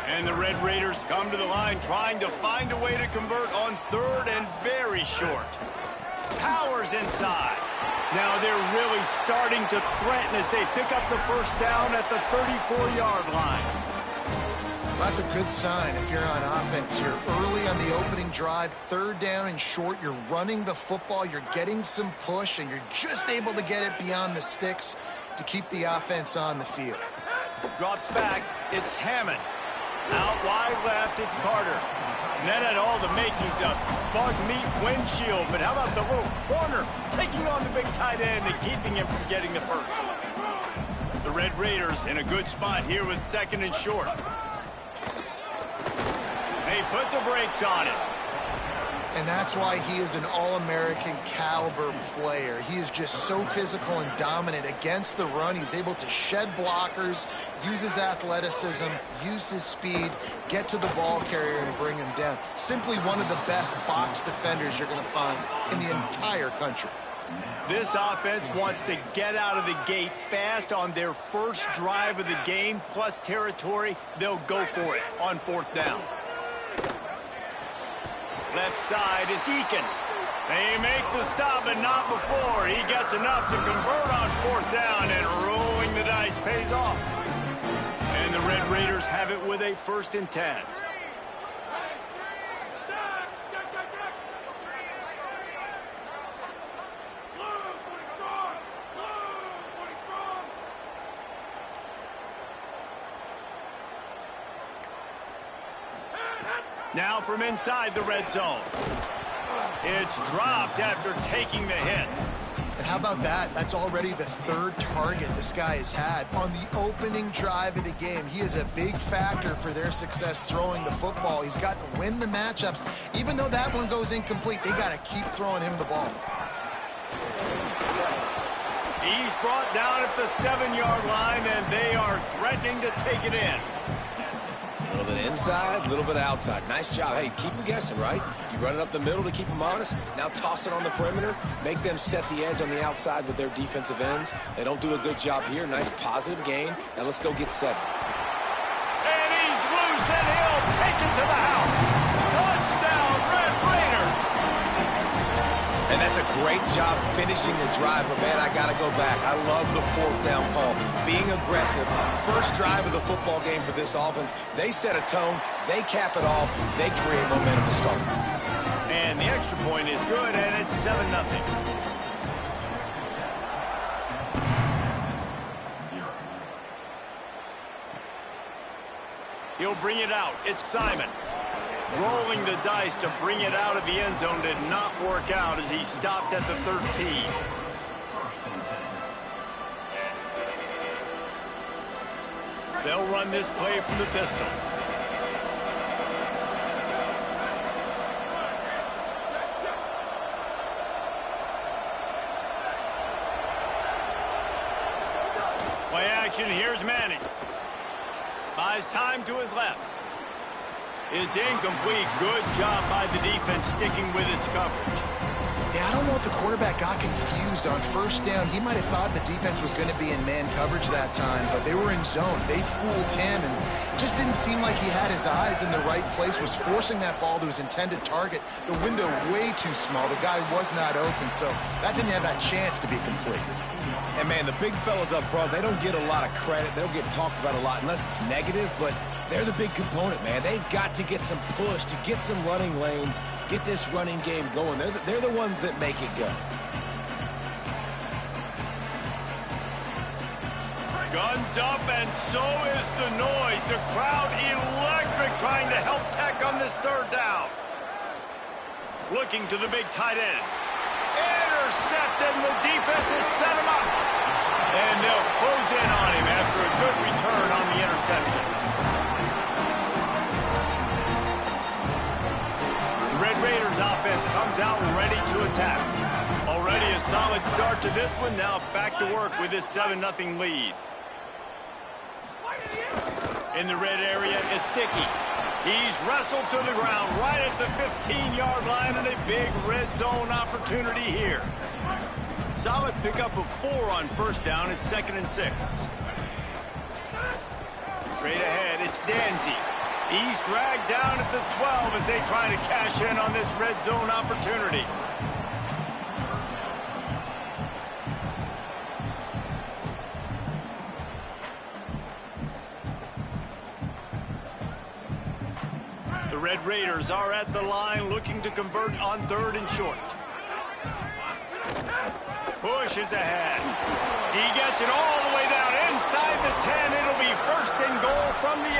And the Red Raiders come to the line trying to find a way to convert on third and very short. Powers inside. Now they're really starting to threaten as they pick up the first down at the 34-yard line. That's a good sign if you're on offense. You're early on the opening drive, third down and short. You're running the football. You're getting some push, and you're just able to get it beyond the sticks to keep the offense on the field. Drops back. It's Hammond. Out wide left, it's Carter. And that had all the makings of bug meat windshield, but how about the little corner taking on the big tight end and keeping him from getting the first? The Red Raiders in a good spot here with second and short. They put the brakes on it. And that's why he is an All-American caliber player. He is just so physical and dominant against the run. He's able to shed blockers, use his athleticism, use his speed, get to the ball carrier and bring him down. Simply one of the best box defenders you're going to find in the entire country. This offense wants to get out of the gate fast on their first drive of the game, plus territory. They'll go for it on fourth down. Left side is Eakin. They make the stop, but not before. He gets enough to convert on fourth down, and rolling the dice pays off. And the Red Raiders have it with a 1st and 10. Now from inside the red zone. It's dropped after taking the hit. And how about that? That's already the 3rd target this guy has had on the opening drive of the game. He is a big factor for their success throwing the football. He's got to win the matchups. Even though that one goes incomplete, they got to keep throwing him the ball. He's brought down at the 7-yard line, and they are threatening to take it in. A little bit inside, a little bit outside. Nice job. Hey, keep them guessing, right? You run it up the middle to keep them honest. Now toss it on the perimeter. Make them set the edge on the outside with their defensive ends. They don't do a good job here. Nice positive gain. Now let's go get 7. And he's loose, and he'll take it to the house. Touchdown, Red Raiders. And that's a great job finishing the drive. But, man, I got to go back. I love the 4th down call. Being aggressive. First drive of the football game for this offense. They set a tone. They cap it off. They create momentum to start. And the extra point is good, and it's 7-0. He'll bring it out. It's Simon. Rolling the dice to bring it out of the end zone did not work out as he stopped at the 13. They'll run this play from the pistol. formation. Here's Manning. Buys time to his left. It's incomplete. Good job by the defense sticking with its coverage. Yeah, I don't know if the quarterback got confused on first down. He might have thought the defense was going to be in man coverage that time, but they were in zone. They fooled him, and just didn't seem like he had his eyes in the right place, was forcing that ball to his intended target. The window way too small. The guy was not open, so that didn't have that chance to be complete. And, man, the big fellas up front, they don't get a lot of credit. They don't get talked about a lot unless it's negative, but they're the big component, man. They've got to get some push, to get some running lanes, get this running game going. They're the ones that make it go. Guns up, and so is the noise. The crowd electric, trying to help Tech on this third down. Looking to the big tight end. Intercepted, and the defense has set him up. And they'll close in on him after a good return on the interception. The Red Raiders offense comes out ready to attack. Already a solid start to this one. Now back to work with this 7-0 lead. In the red area, it's Dickey. He's wrestled to the ground right at the 15-yard line, and a big red zone opportunity here. Solid pickup of 4 on first down. It's 2nd and 6. Straight ahead, it's Danzy. He's dragged down at the 12 as they try to cash in on this red zone opportunity. The Red Raiders are at the line looking to convert on 3rd and short. Push is ahead. He gets it all the way down inside the 10. It'll be 1st and goal from the 8.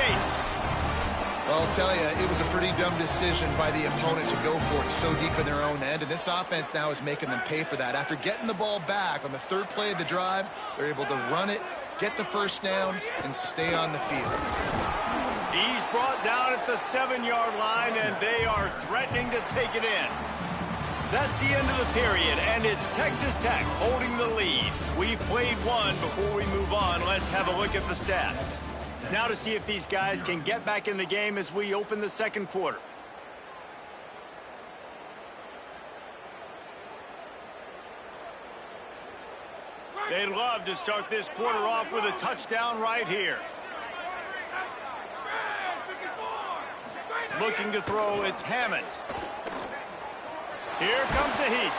Well, I'll tell you, it was a pretty dumb decision by the opponent to go for it so deep in their own end, and this offense now is making them pay for that. After getting the ball back on the 3rd play of the drive, they're able to run it, get the first down, and stay on the field. He's brought down at the 7-yard line, and they are threatening to take it in. That's the end of the period, and it's Texas Tech holding the lead. We've played one. Before we move on, let's have a look at the stats. Now to see if these guys can get back in the game as we open the 2nd quarter. They'd love to start this quarter off with a touchdown right here. Looking to throw, it's Hammond. Here comes the heat.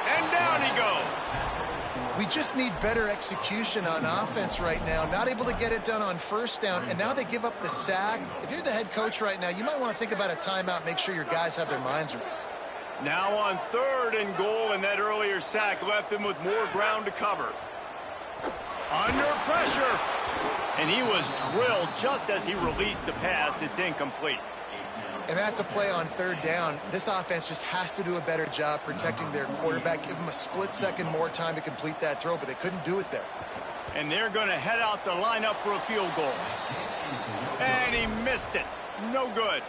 And down he goes. We just need better execution on offense right now. Not able to get it done on first down, and now they give up the sack. If you're the head coach right now, you might want to think about a timeout, make sure your guys have their minds right. Now on 3rd and goal, and that earlier sack left them with more ground to cover. Under pressure. And he was drilled just as he released the pass. It's incomplete. And that's a play on 3rd down. This offense just has to do a better job protecting their quarterback. Give him a split second more time to complete that throw, but they couldn't do it there. And they're going to head out to line up for a field goal. And he missed it. No good.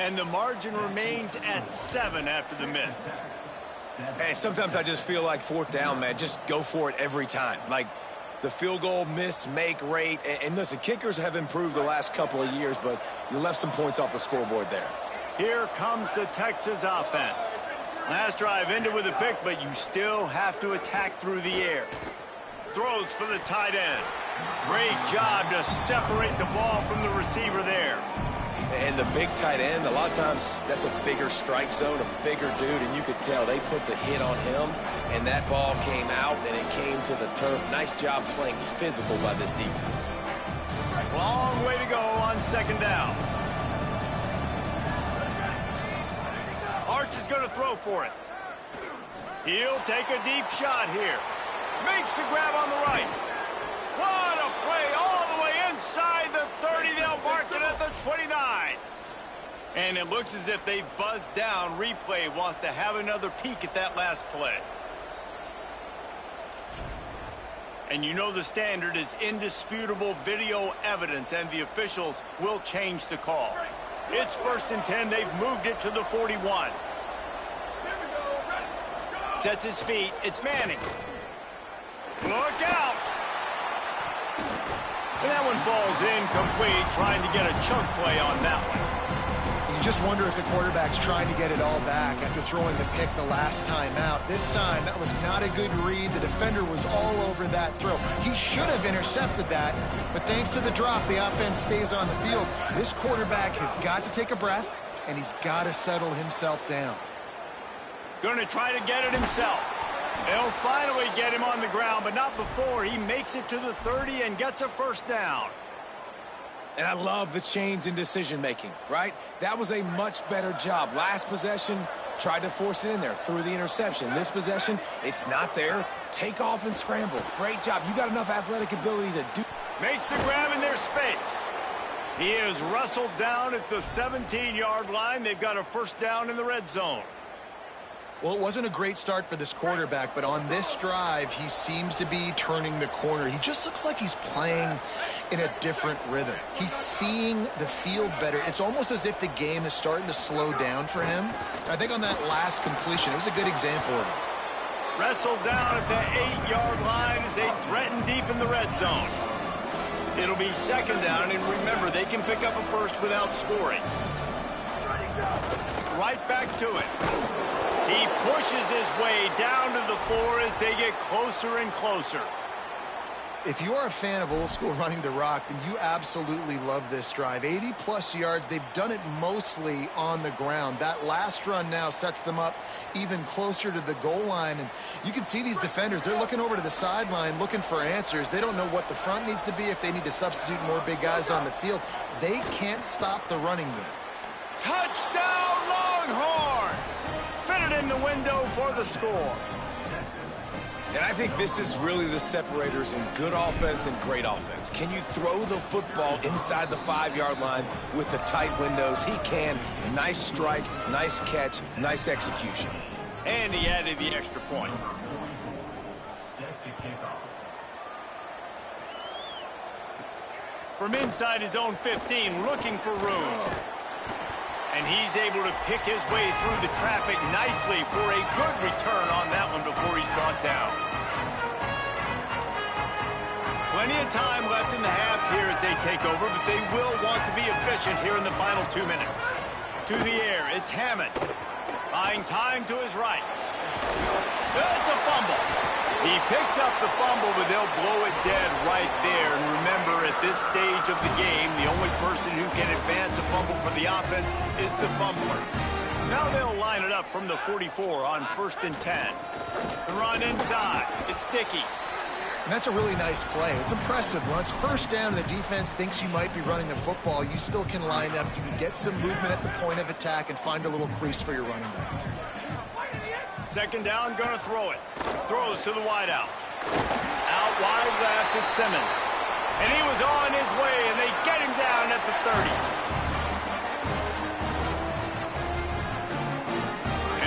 And the margin remains at 7 after the miss. Hey, sometimes I just feel like 4th down, man. Just go for it every time. Like the field goal miss-make rate. And listen, kickers have improved the last couple of years, but you left some points off the scoreboard there. Here comes the Texas offense. Last drive ended with a pick, but you still have to attack through the air. Throws for the tight end. Great job to separate the ball from the receiver there. And the big tight end, a lot of times that's a bigger strike zone, a bigger dude, and you could tell they put the hit on him, and that ball came out, and it came to the turf. Nice job playing physical by this defense. Long way to go on 2nd down. Arch is going to throw for it. He'll take a deep shot here. Makes the grab on the right. What a play all the way inside the 30. They'll mark it at the 29. And it looks as if they've buzzed down. Replay wants to have another peek at that last play. And you know the standard is indisputable video evidence, and the officials will change the call. It's 1st and 10. They've moved it to the 41. Sets his feet. It's Manning. Look out! And that one falls incomplete, trying to get a chunk play on that one. You just wonder if the quarterback's trying to get it all back after throwing the pick the last time out. This time, that was not a good read. The defender was all over that throw. He should have intercepted that, but thanks to the drop, the offense stays on the field. This quarterback has got to take a breath, and he's got to settle himself down. Going to try to get it himself. They'll finally get him on the ground, but not before he makes it to the 30 and gets a first down. And I love the change in decision-making, right? That was a much better job. Last possession, tried to force it in there, threw the interception. This possession, it's not there. Take off and scramble. Great job. You got enough athletic ability to do. Makes the grab in their space. He is wrestled down at the 17-yard line. They've got a first down in the red zone. Well, it wasn't a great start for this quarterback, but on this drive, he seems to be turning the corner. He just looks like he's playing in a different rhythm. He's seeing the field better. It's almost as if the game is starting to slow down for him. And I think on that last completion, it was a good example of it. Wrestled down at the 8-yard line as they threaten deep in the red zone. It'll be second down, and remember, they can pick up a first without scoring. Right back to it. He pushes his way down to the floor as they get closer and closer. If you are a fan of old school running the rock, then you absolutely love this drive. 80-plus yards. They've done it mostly on the ground. That last run now sets them up even closer to the goal line. And you can see these defenders, they're looking over to the sideline looking for answers. They don't know what the front needs to be, if they need to substitute more big guys on the field. They can't stop the running game. Touchdown, Longhorns! Fitted in the window for the score. And I think this is really the separators in good offense and great offense. Can you throw the football inside the 5-yard line with the tight windows? He can. Nice strike, nice catch, nice execution. And he added the extra point. From inside his own 15, looking for room. And he's able to pick his way through the traffic nicely for a good return on that one before he's brought down. Plenty of time left in the half here as they take over, but they will want to be efficient here in the final 2 minutes. To the air, it's Hammond. Buying time to his right. It's a fumble. He picks up the fumble, but they'll blow it dead right there. And remember, at this stage of the game, the only person who can advance a fumble for the offense is the fumbler. Now they'll line it up from the 44 on 1st and 10. The run inside. It's Sticky. And that's a really nice play. It's impressive. When it's first down and the defense thinks you might be running the football, you still can line up. You can get some movement at the point of attack and find a little crease for your running back. Second down, gonna throw it. Throws to the wideout. Out wide left, it's Simmons. And he was on his way, and they get him down at the 30.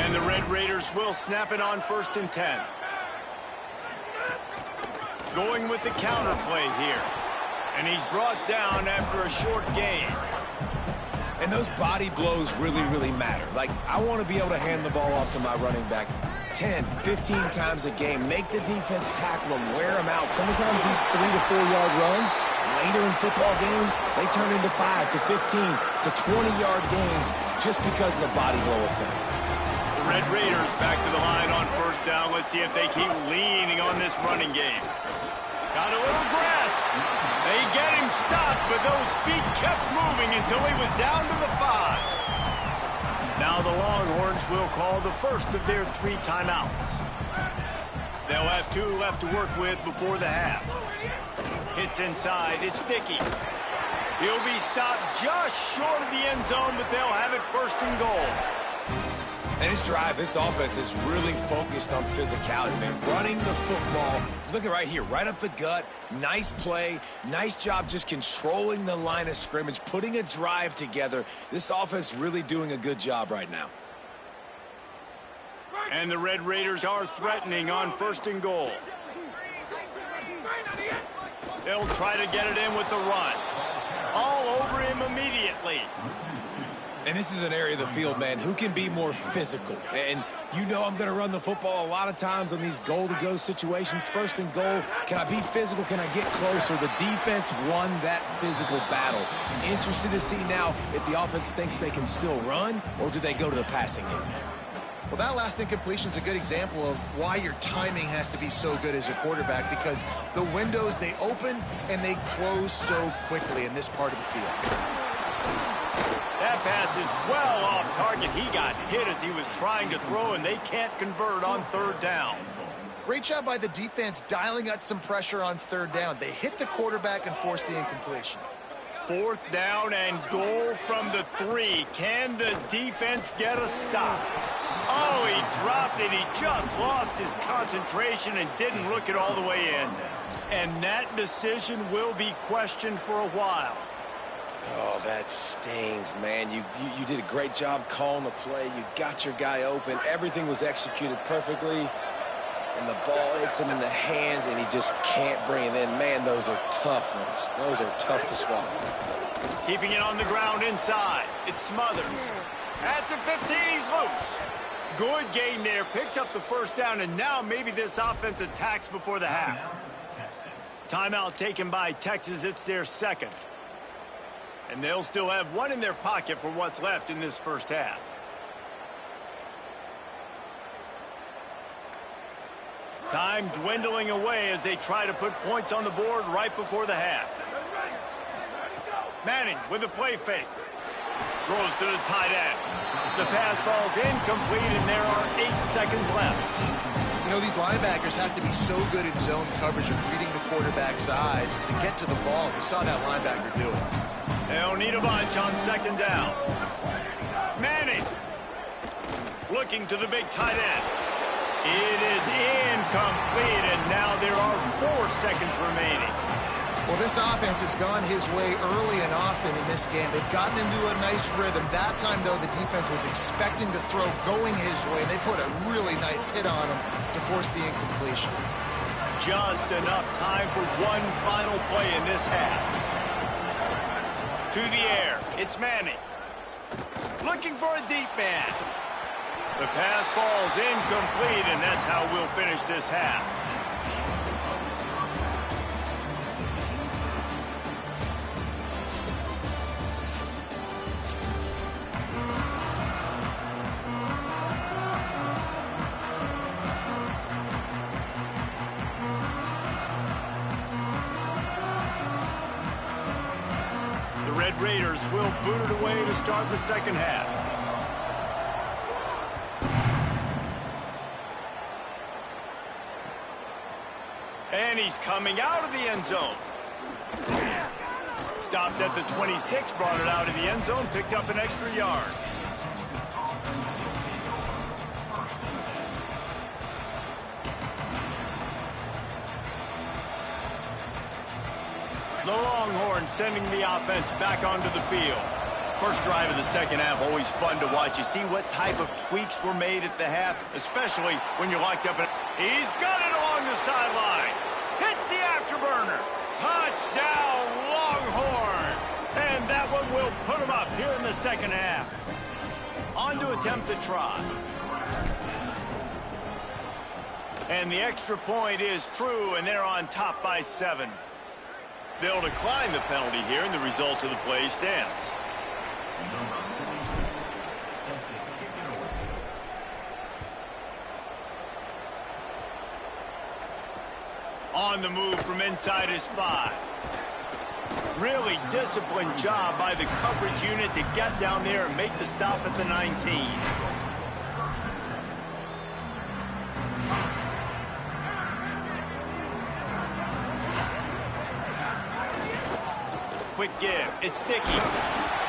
And the Red Raiders will snap it on 1st and 10. Going with the counter play here. And he's brought down after a short gain. And those body blows really, really matter. Like, I want to be able to hand the ball off to my running back 10, 15 times a game. Make the defense tackle him, wear him out. Sometimes these 3 to 4 yard runs, later in football games, they turn into 5 to 15 to 20-yard gains just because of the body blow effect. The Red Raiders back to the line on 1st down. Let's see if they keep leaning on this running game. Got a little grass. They get him stopped, but those feet kept moving until he was down to the 5. Now the Longhorns will call the first of their 3 timeouts. They'll have 2 left to work with before the half. Hits inside, it's Sticky. He'll be stopped just short of the end zone, but they'll have it 1st and goal. And this drive, this offense is really focused on physicality, man. Running the football. Look at right here, right up the gut. Nice play. Nice job just controlling the line of scrimmage, putting a drive together. This offense really doing a good job right now. And the Red Raiders are threatening on 1st and goal. They'll try to get it in with the run. All over him immediately. And this is an area of the field, man, who can be more physical. And you know I'm going to run the football a lot of times on these goal-to-go situations. First and goal, can I be physical? Can I get closer? The defense won that physical battle. Interested to see now if the offense thinks they can still run, or do they go to the passing game? Well, that last incompletion is a good example of why your timing has to be so good as a quarterback, because the windows, they open and they close so quickly in this part of the field. That pass is well off target. He got hit as he was trying to throw, and they can't convert on third down. Great job by the defense dialing out some pressure on third down. They hit the quarterback and forced the incompletion. Fourth down and goal from the 3. Can the defense get a stop? Oh, he dropped it. He just lost his concentration and didn't look it all the way in. And that decision will be questioned for a while. Oh, that stings, man. You did a great job calling the play. You got your guy open. Everything was executed perfectly. And the ball hits him in the hands, and he just can't bring it in. Man, those are tough ones. Those are tough to swallow. Keeping it on the ground inside. It Smothers. At the 15, he's loose. Good gain there. Picks up the first down, and now maybe this offense attacks before the half. Timeout taken by Texas. It's their second. And they'll still have one in their pocket for what's left in this first half. Time dwindling away as they try to put points on the board right before the half. Manning with a play fake. Throws to the tight end. The pass falls incomplete, and there are 8 seconds left. You know, these linebackers have to be so good in zone coverage of reading the quarterback's eyes to get to the ball. We saw that linebacker do it. They'll need a bunch on second down. Manning looking to the big tight end. It is incomplete, and now there are 4 seconds remaining. Well, this offense has gone his way early and often in this game. They've gotten into a nice rhythm. That time, though, the defense was expecting the throw going his way, and they put a really nice hit on him to force the incompletion. Just enough time for one final play in this half. To the air, it's Manning. Looking for a deep man. The pass falls incomplete, and that's how we'll finish this half. The Red Raiders will boot it away to start the second half. And he's coming out of the end zone. Stopped at the 26, brought it out of the end zone, picked up an extra yard. The Longhorns sending the offense back onto the field. First drive of the second half, always fun to watch. You see what type of tweaks were made at the half, especially when you're locked up in. He's got it along the sideline. Hits the afterburner. Touchdown, Longhorn. And that one will put him up here in the second half. On to attempt the try. And the extra point is true, and they're on top by 7. They'll decline the penalty here, and the result of the play stands. On the move from inside his 5. Really disciplined job by the coverage unit to get down there and make the stop at the 19. Quick give. It's Dickey.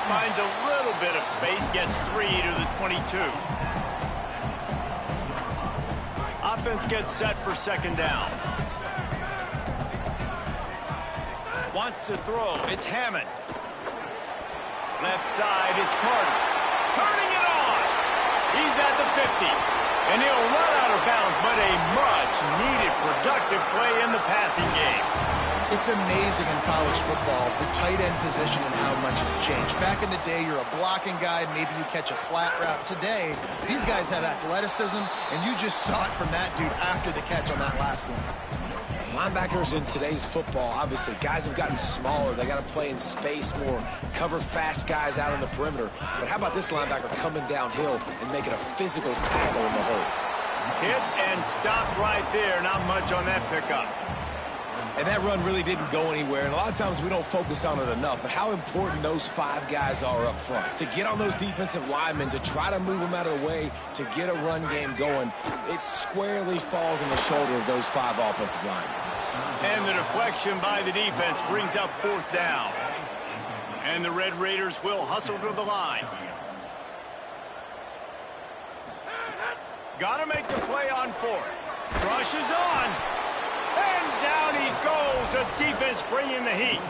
Finds a little bit of space, gets 3 to the 22. Offense gets set for second down. Wants to throw. It's Hammond. Left side is Carter. Turning it on. He's at the 50. And he'll run out of bounds, but a much-needed productive play in the passing game. It's amazing in college football, the tight end position and how much has changed. Back in the day, you're a blocking guy, maybe you catch a flat route. Today, these guys have athleticism, and you just saw it from that dude after the catch on that last one. Linebackers in today's football, obviously, guys have gotten smaller. They got to play in space more, cover fast guys out on the perimeter. But how about this linebacker coming downhill and making a physical tackle in the hole? Hit and stopped right there. Not much on that pickup. And that run really didn't go anywhere, and a lot of times we don't focus on it enough, but how important those 5 guys are up front. To get on those defensive linemen, to try to move them out of the way, to get a run game going, it squarely falls on the shoulder of those 5 offensive linemen. And the deflection by the defense brings up 4th down. And the Red Raiders will hustle to the line. Got to make the play on 4th. Rushes on. And down he goes. The defense bringing the heat.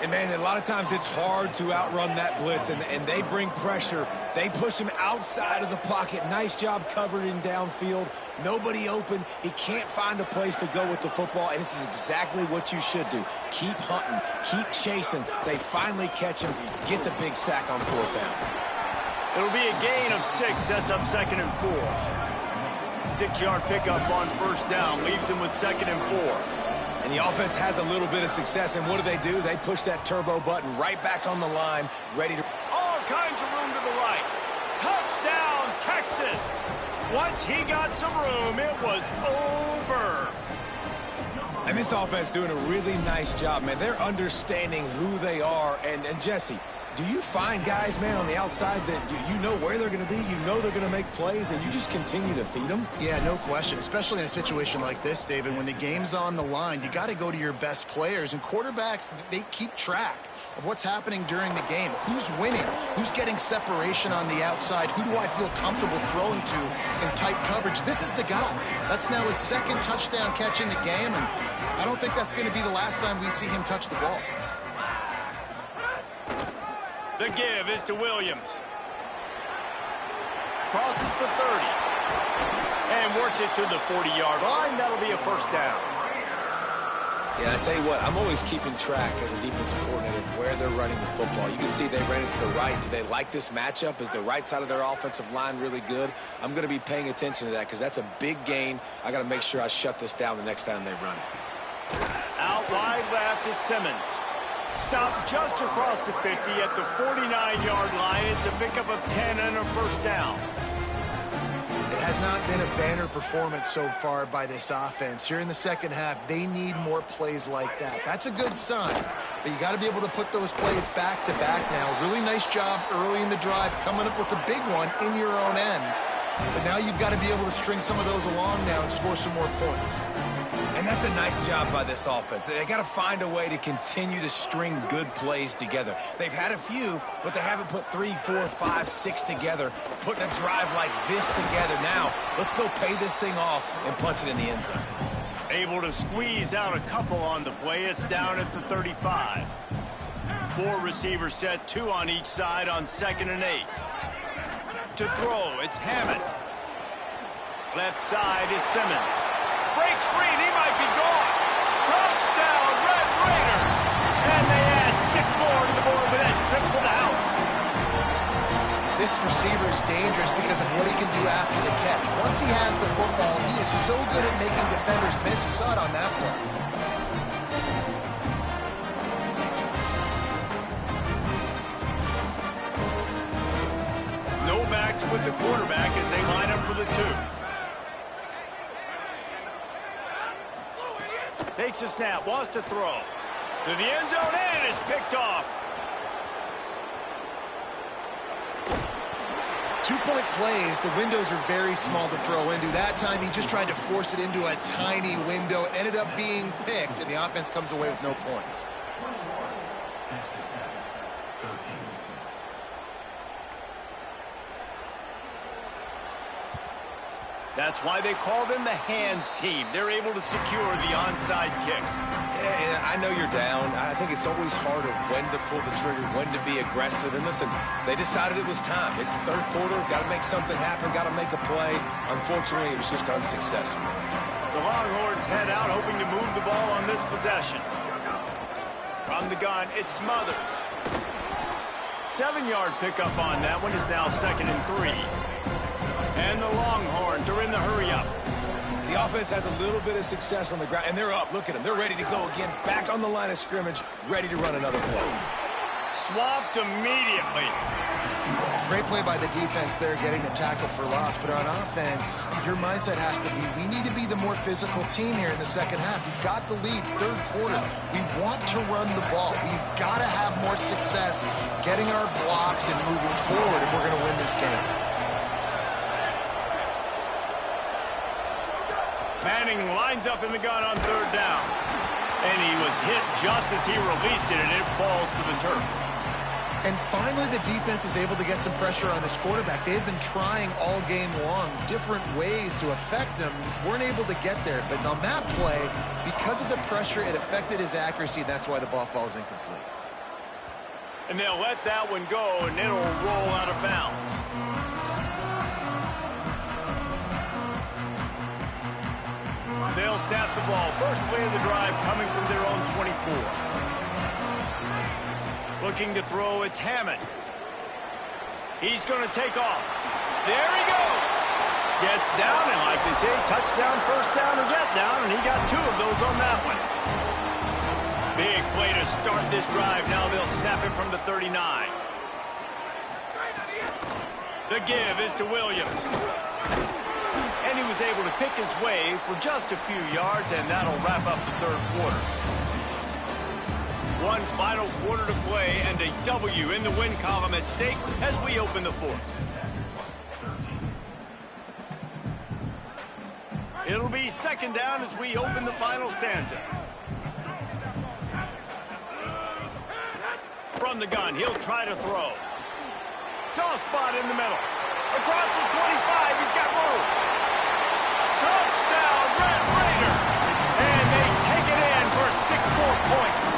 And, man, a lot of times it's hard to outrun that blitz, and they bring pressure. They push him outside of the pocket. Nice job covering downfield. Nobody open. He can't find a place to go with the football, and this is exactly what you should do. Keep hunting. Keep chasing. They finally catch him. Get the big sack on 4th down. It'll be a gain of 6. That's up 2nd and 4. 6-yard pickup on 1st down. Leaves him with 2nd and 4. And the offense has a little bit of success, and what do? They push that turbo button right back on the line, ready to... All kinds of room to the right. Touchdown, Texas. Once he got some room, it was over. And this offense doing a really nice job, man. They're understanding who they are. And Jesse, do you find guys, man, on the outside that you know where they're going to be, you know they're going to make plays, and you just continue to feed them? Yeah, no question, especially in a situation like this, David. When the game's on the line, you got to go to your best players. And quarterbacks, they keep track of what's happening during the game. Who's winning? Who's getting separation on the outside? Who do I feel comfortable throwing to in tight coverage? This is the guy. That's now his 2nd touchdown catch in the game, and I don't think that's going to be the last time we see him touch the ball. The give is to Williams. Crosses the 30. And works it to the 40-yard line. That'll be a 1st down. Yeah, I tell you what, I'm always keeping track as a defensive coordinator of where they're running the football. You can see they ran it to the right. Do they like this matchup? Is the right side of their offensive line really good? I'm going to be paying attention to that because that's a big gain. I got to make sure I shut this down the next time they run it. Out wide left, it's Simmons. Stopped just across the 50 at the 49-yard line. It's a pickup of 10 and a 1st down. It has not been a banner performance so far by this offense. Here in the second half, they need more plays like that. That's a good sign, but you got to be able to put those plays back to back now. Really nice job early in the drive, coming up with a big one in your own end. But now you've got to be able to string some of those along now and score some more points. And that's a nice job by this offense. They got to find a way to continue to string good plays together. They've had a few, but they haven't put 3, 4, 5, 6 together. Putting a drive like this together now. Let's go pay this thing off and punch it in the end zone. Able to squeeze out a couple on the play. It's down at the 35. 4 receivers set, 2 on each side on 2nd and 8. To throw, it's Hammond. Left side is Simmons. Breaks free, and he might be gone. Touchdown, Red Raiders! And they add 6 more to the board with that trip to the house. This receiver is dangerous because of what he can do after the catch. Once he has the football, he is so good at making defenders miss. You saw it on that play. No backs with the quarterback as they line up for the 2. Takes a snap, wants to throw. To the end zone, and is picked off. 2-point plays, the windows are very small to throw into. That time, he just tried to force it into a tiny window. Ended up being picked, and the offense comes away with no points. That's why they call them the hands team. They're able to secure the onside kick. Yeah, and I know you're down. I think it's always harder when to pull the trigger, when to be aggressive. And listen, they decided it was time. It's the 3rd quarter. Got to make something happen. Got to make a play. Unfortunately, it was just unsuccessful. The Longhorns head out hoping to move the ball on this possession. From the gun, it's Smothers. 7-yard pickup on that one is now 2nd and 3. And the Longhorns are in the hurry-up. The offense has a little bit of success on the ground, and they're up. Look at them. They're ready to go again. Back on the line of scrimmage, ready to run another play. Swamped immediately. Great play by the defense there, getting the tackle for loss. But on offense, your mindset has to be, we need to be the more physical team here in the second half. We've got the lead, third quarter. We want to run the ball. We've got to have more success getting our blocks and moving forward if we're going to win this game. Manning lines up in the gun on 3rd down. And he was hit just as he released it, and it falls to the turf. And finally, the defense is able to get some pressure on this quarterback. They've been trying all game long different ways to affect him. Weren't able to get there. But on that play, because of the pressure, it affected his accuracy, and that's why the ball falls incomplete. And they'll let that one go, and it'll roll out of bounds. They'll snap the ball. First play of the drive coming from their own 24. Looking to throw, it's Hammond. He's going to take off. There he goes. Gets down, and like they say, touchdown, first down, or get down, and he got 2 of those on that one. Big play to start this drive. Now they'll snap it from the 39. The give is to Williams. And he was able to pick his way for just a few yards, and that'll wrap up the third quarter. One final quarter to play, and a W in the win column at stake as we open the fourth. It'll be 2nd down as we open the final stanza. From the gun, he'll try to throw. Soft spot in the middle. Across the 25, he's got room. Touchdown, Red Raiders! And they take it in for 6 more points.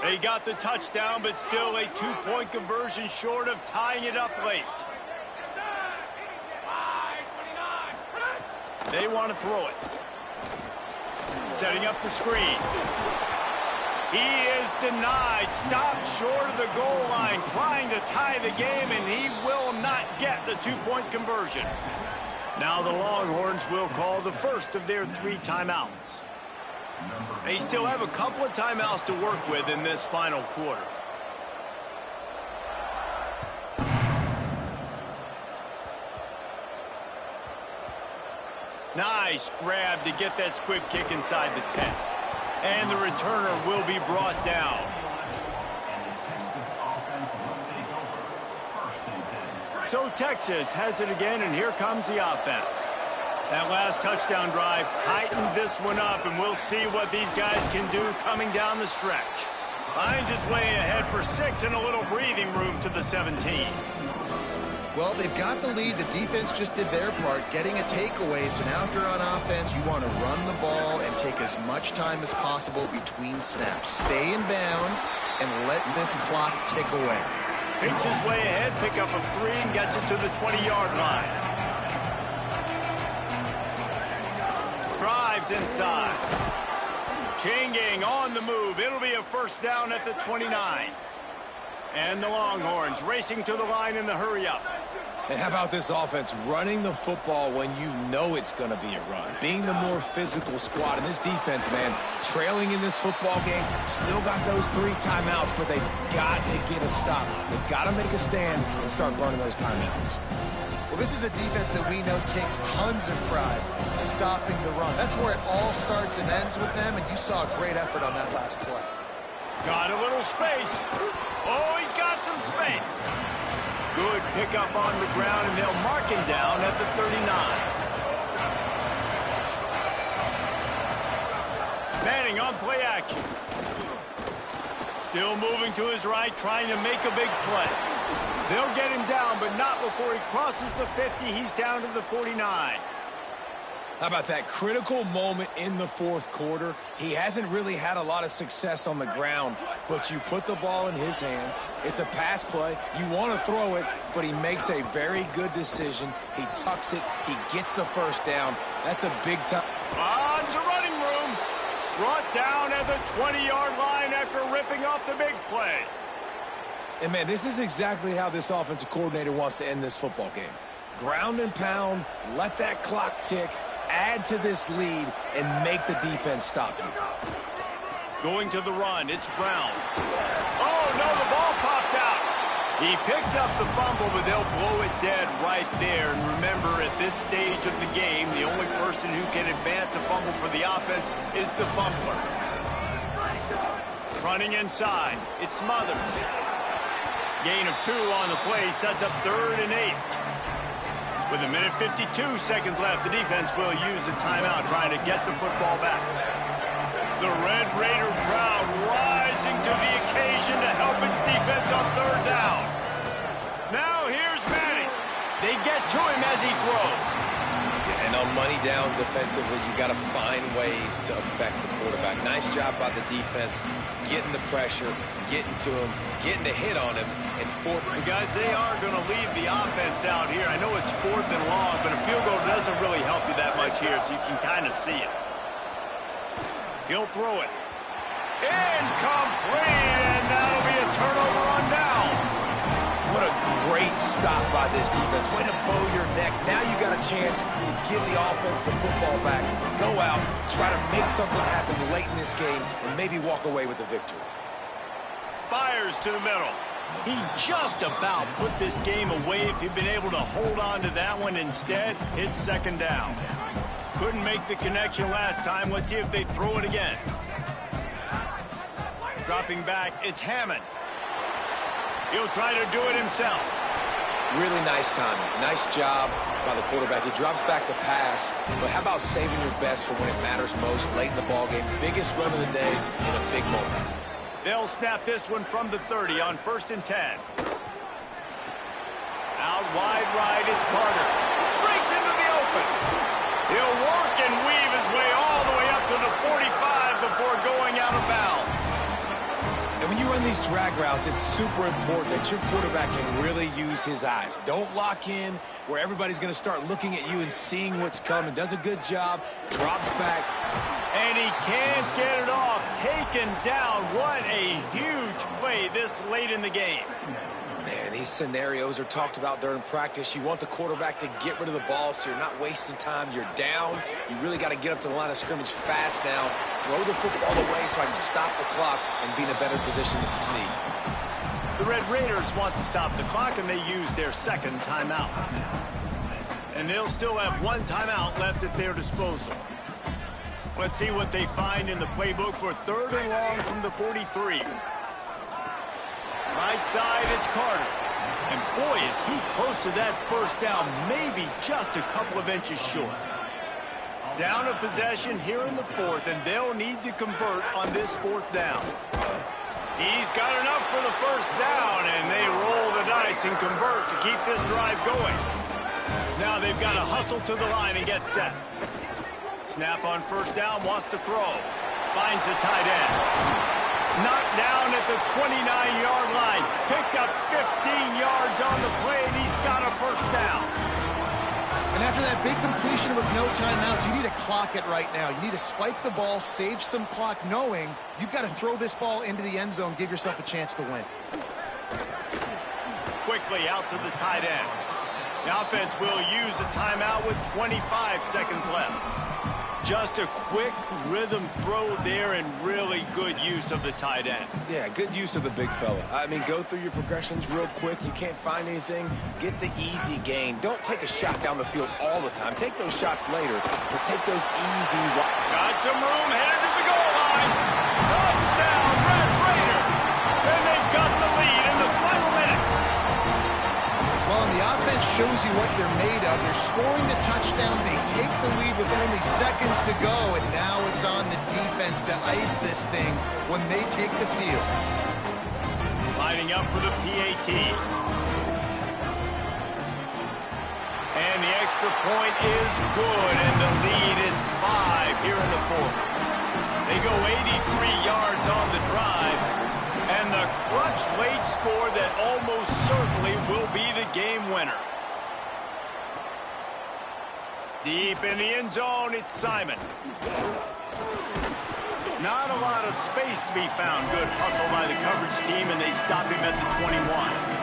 They got the touchdown, but still a 2-point conversion short of tying it up late. They want to throw it. Setting up the screen. He is denied. Stopped short of the goal line, trying to tie the game, and he will not get the 2-point conversion. Now the Longhorns will call the first of their 3 timeouts. They still have a couple of timeouts to work with in this final quarter. Nice grab to get that squib kick inside the 10. And the returner will be brought down. So Texas has it again, and here comes the offense. That last touchdown drive tightened this one up, and we'll see what these guys can do coming down the stretch. Finds his way ahead for 6 and a little breathing room to the 17. Well, they've got the lead. The defense just did their part, getting a takeaway. So now if you're on offense, you want to run the ball and take as much time as possible between snaps. Stay in bounds and let this clock tick away. Picks his way ahead, pick up of 3, and gets it to the 20-yard line. Drives inside. Changing on the move. It'll be a first down at the 29. And the Longhorns racing to the line in the hurry-up. And how about this offense running the football when you know it's going to be a run? Being the more physical squad. And this defense, man, trailing in this football game, still got those 3 timeouts, but they've got to get a stop. They've got to make a stand and start burning those timeouts. Well, this is a defense that we know takes tons of pride stopping the run. That's where it all starts and ends with them, and you saw a great effort on that last play. Got a little space. Oh, he's got some space. Good pickup on the ground, and they'll mark him down at the 39. Manning on play action. Still moving to his right, trying to make a big play. They'll get him down, but not before he crosses the 50. He's down to the 49. How about that critical moment in the fourth quarter? He hasn't really had a lot of success on the ground, but you put the ball in his hands. It's a pass play. You want to throw it, but he makes a very good decision. He tucks it. He gets the first down. That's a big time. On to running room. Brought down at the 20-yard line after ripping off the big play. And, man, this is exactly how this offensive coordinator wants to end this football game. Ground and pound, let that clock tick, add to this lead, and make the defense stop you. Going to the run, it's Brown. Oh, no, the ball popped out. He picks up the fumble, but they'll blow it dead right there. And remember, at this stage of the game, the only person who can advance a fumble for the offense is the fumbler. Running inside, it's Smothers. Gain of 2 on the play sets up 3rd and 8. With 1:52 seconds left, the defense will use a timeout trying to get the football back. The Red Raider crowd rising to the occasion to help its defense on 3rd down. Now here's Manning. They get to him as he throws. Yeah, and on money down defensively, you got to find ways to affect the quarterback. Nice job by the defense, getting the pressure, getting to him, getting a hit on him. And guys, they are going to leave the offense out here. I know it's 4th and long, but a field goal doesn't really help you that much here, so you can kind of see it. He'll throw it. Incomplete, and that'll be a turnover on downs. What a great stop by this defense. Way to bow your neck. Now you got a chance to give the offense the football back, go out, try to make something happen late in this game, and maybe walk away with the victory. Fires to the middle. He just about put this game away if he'd been able to hold on to that one. Instead, it's 2nd down. Couldn't make the connection last time. Let's see if they throw it again. Dropping back, it's Hammond. He'll try to do it himself. Really nice timing. Nice job by the quarterback. He drops back to pass, but how about saving your best for when it matters most late in the ballgame? Biggest run of the day in a big moment. They'll snap this one from the 30 on 1st and 10. Out wide right, it's Carter. Breaks into the open. He'll work and weave his way all the way up to the 45 before going out of bounds. And when you run these drag routes, it's super important that your quarterback can really use his eyes. Don't lock in where everybody's going to start looking at you and seeing what's coming. Does a good job, drops back. And he can't get it off. Taken down. What a huge play this late in the game. Man, these scenarios are talked about during practice. You want the quarterback to get rid of the ball so you're not wasting time. You're down. You really got to get up to the line of scrimmage fast now. Throw the football away so I can stop the clock and be in a better position to succeed. The Red Raiders want to stop the clock, and they use their 2nd timeout. And they'll still have 1 timeout left at their disposal. Let's see what they find in the playbook for 3rd and long from the 43. Right side, it's Carter. And boy, is he close to that 1st down, maybe just a couple of inches short. Down a possession here in the 4th, and they'll need to convert on this 4th down. He's got enough for the 1st down, and they roll the dice and convert to keep this drive going. Now they've got to hustle to the line and get set. Snap on 1st down, wants to throw. Finds the tight end. Knocked down at the 29-yard line. Picked up 15 yards on the play, and he's got a 1st down. And after that big completion with no timeouts, you need to clock it right now. You need to spike the ball, save some clock, knowing you've got to throw this ball into the end zone, give yourself a chance to win. Quickly out to the tight end. The offense will use a timeout with 25 seconds left. Just a quick rhythm throw there and really good use of the tight end. Yeah, good use of the big fella. I mean, go through your progressions real quick. You can't find anything. Get the easy gain. Don't take a shot down the field all the time. Take those shots later, but take those easy. Got some room, headed to the goal line. Touchdown, Red Raiders. And they've got the lead in the final minute. Well, and the offense shows you what they're made of. They're scoring the touchdown. They take the lead with only seconds to go, and now it's on the defense to ice this thing when they take the field. Lining up for the PAT. And the extra point is good, and the lead is 5 here in the fourth. They go 83 yards on the drive, and the clutch late score that almost certainly will be the game winner. Deep in the end zone, it's Simon. Not a lot of space to be found. Good hustle by the coverage team, and they stop him at the 21.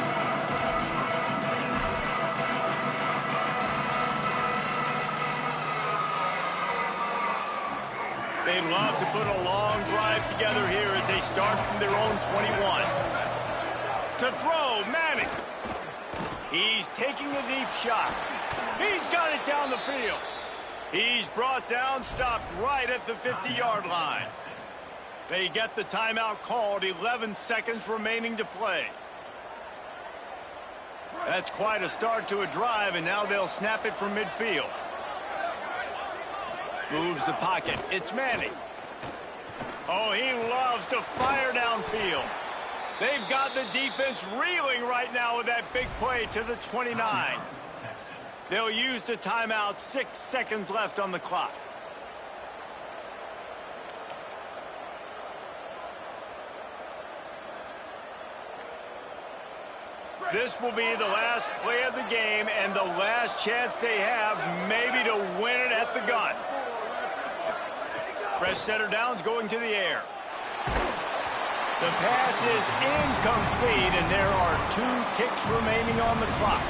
They'd love to put a long drive together here as they start from their own 21. To throw, Manning. He's taking a deep shot. He's got it down the field. He's brought down, stopped right at the 50-yard line. They get the timeout called, 11 seconds remaining to play. That's quite a start to a drive, and now they'll snap it from midfield. Moves the pocket. It's Manning. Oh, he loves to fire downfield. They've got the defense reeling right now with that big play to the 29. They'll use the timeout. 6 seconds left on the clock. This will be the last play of the game and the last chance they have maybe to win it at the gun. Fresh setter down's going to the air. The pass is incomplete, and there are 2 ticks remaining on the clock.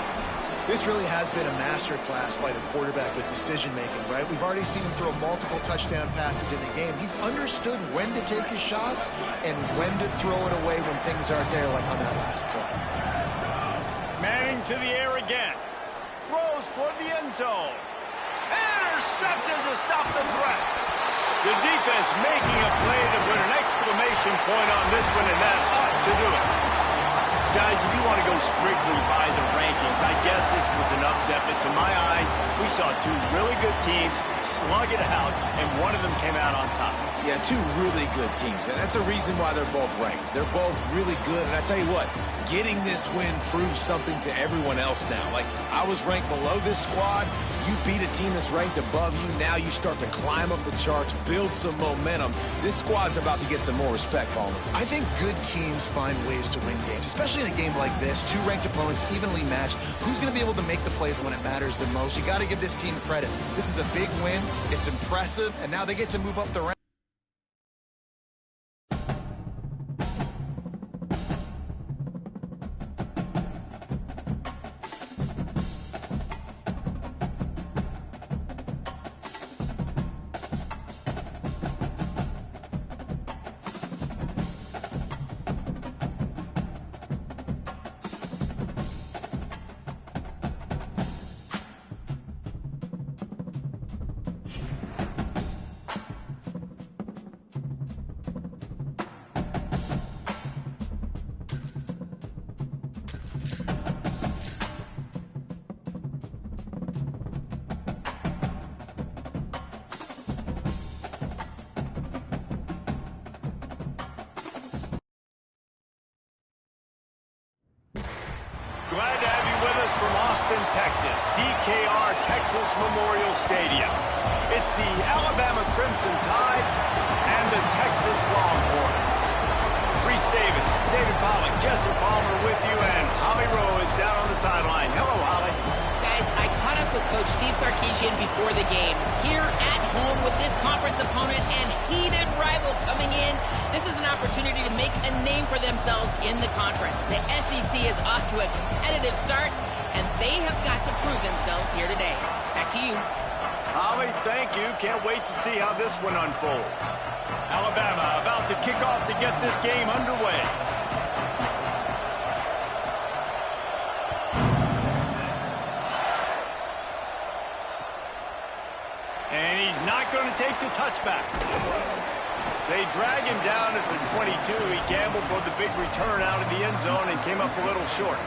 This really has been a masterclass by the quarterback with decision-making, right? We've already seen him throw multiple touchdown passes in the game. He's understood when to take his shots and when to throw it away when things aren't there, like on that last play. Manning to the air again. Throws toward the end zone. Intercepted to stop the threat. The defense making a play to put an exclamation point on this one, and that ought to do it. Guys, if you want to go strictly by the rankings, I guess this was an upset, but to my eyes, we saw 2 really good teams slug it out, and one of them came out on top. Yeah, 2 really good teams. And that's a reason why they're both ranked. They're both really good, and I tell you what, getting this win proves something to everyone else now. Like, I was ranked below this squad. You beat a team that's ranked above you. Now you start to climb up the charts, build some momentum. This squad's about to get some more respect, Palmer. I think good teams find ways to win games, especially in a game like this. 2 ranked opponents evenly matched. Who's going to be able to make the plays when it matters the most? You got to give this team credit. This is a big win. It's impressive, and now they get to move up the ranks. Glad to have you with us from Austin, Texas, DKR Texas Memorial Stadium. It's the Alabama Crimson Tide and the Texas Longhorns. Reese Davis, David Pollack, Jesse Palmer with you, and Holly Rowe is down on the sideline. Hello, Holly. Guys, I caught up with Coach Steve Sarkisian before the game. Here at home with this conference opponent and heated rival coming in, this is an opportunity to make a name for themselves in the conference. The SEC is off to a competitive start, and they have got to prove themselves here today. Back to you. Holly, thank you. Can't wait to see how this one unfolds. Alabama about to kick off to get this game underway. And he's not going to take the touchback. They drag him down at the 22. He gambled for the big return out of the end zone and came up a little short.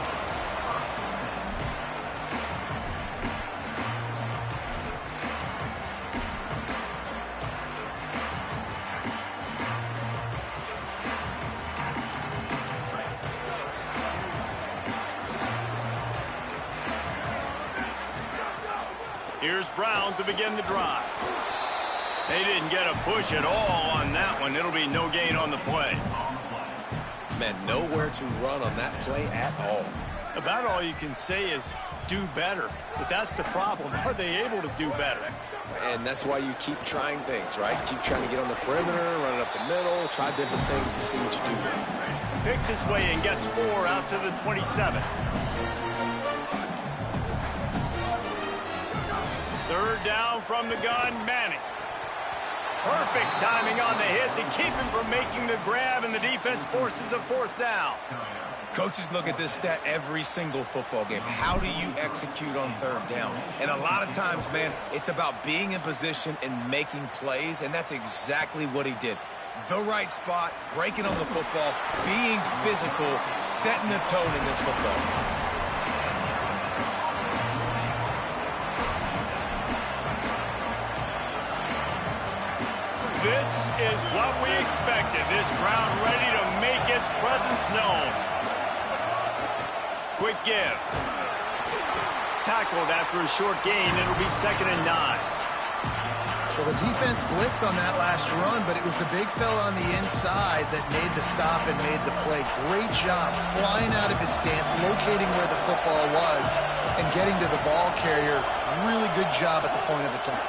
Here's Brown to begin the drive. They didn't get a push at all on that one. It'll be no gain on the play. Man, nowhere to run on that play at all. About all you can say is do better. But that's the problem. Are they able to do better? And that's why you keep trying things, right? Keep trying to get on the perimeter, run it up the middle, try different things to see what you do with. Picks his way and gets 4 out to the 27. Third down from the gun, Manning. Perfect timing on the hit to keep him from making the grab, and the defense forces a 4th down. Coaches look at this stat every single football game. How do you execute on 3rd down? And a lot of times, man, it's about being in position and making plays, and that's exactly what he did. The right spot, breaking on the football, being physical, setting the tone in this football game. This is what we expected. This crowd ready to make its presence known. Quick give. Tackled after a short gain. It'll be 2nd and 9. Well, the defense blitzed on that last run, but it was the big fella on the inside that made the stop and made the play. Great job flying out of his stance, locating where the football was, and getting to the ball carrier. Really good job at the point of attack.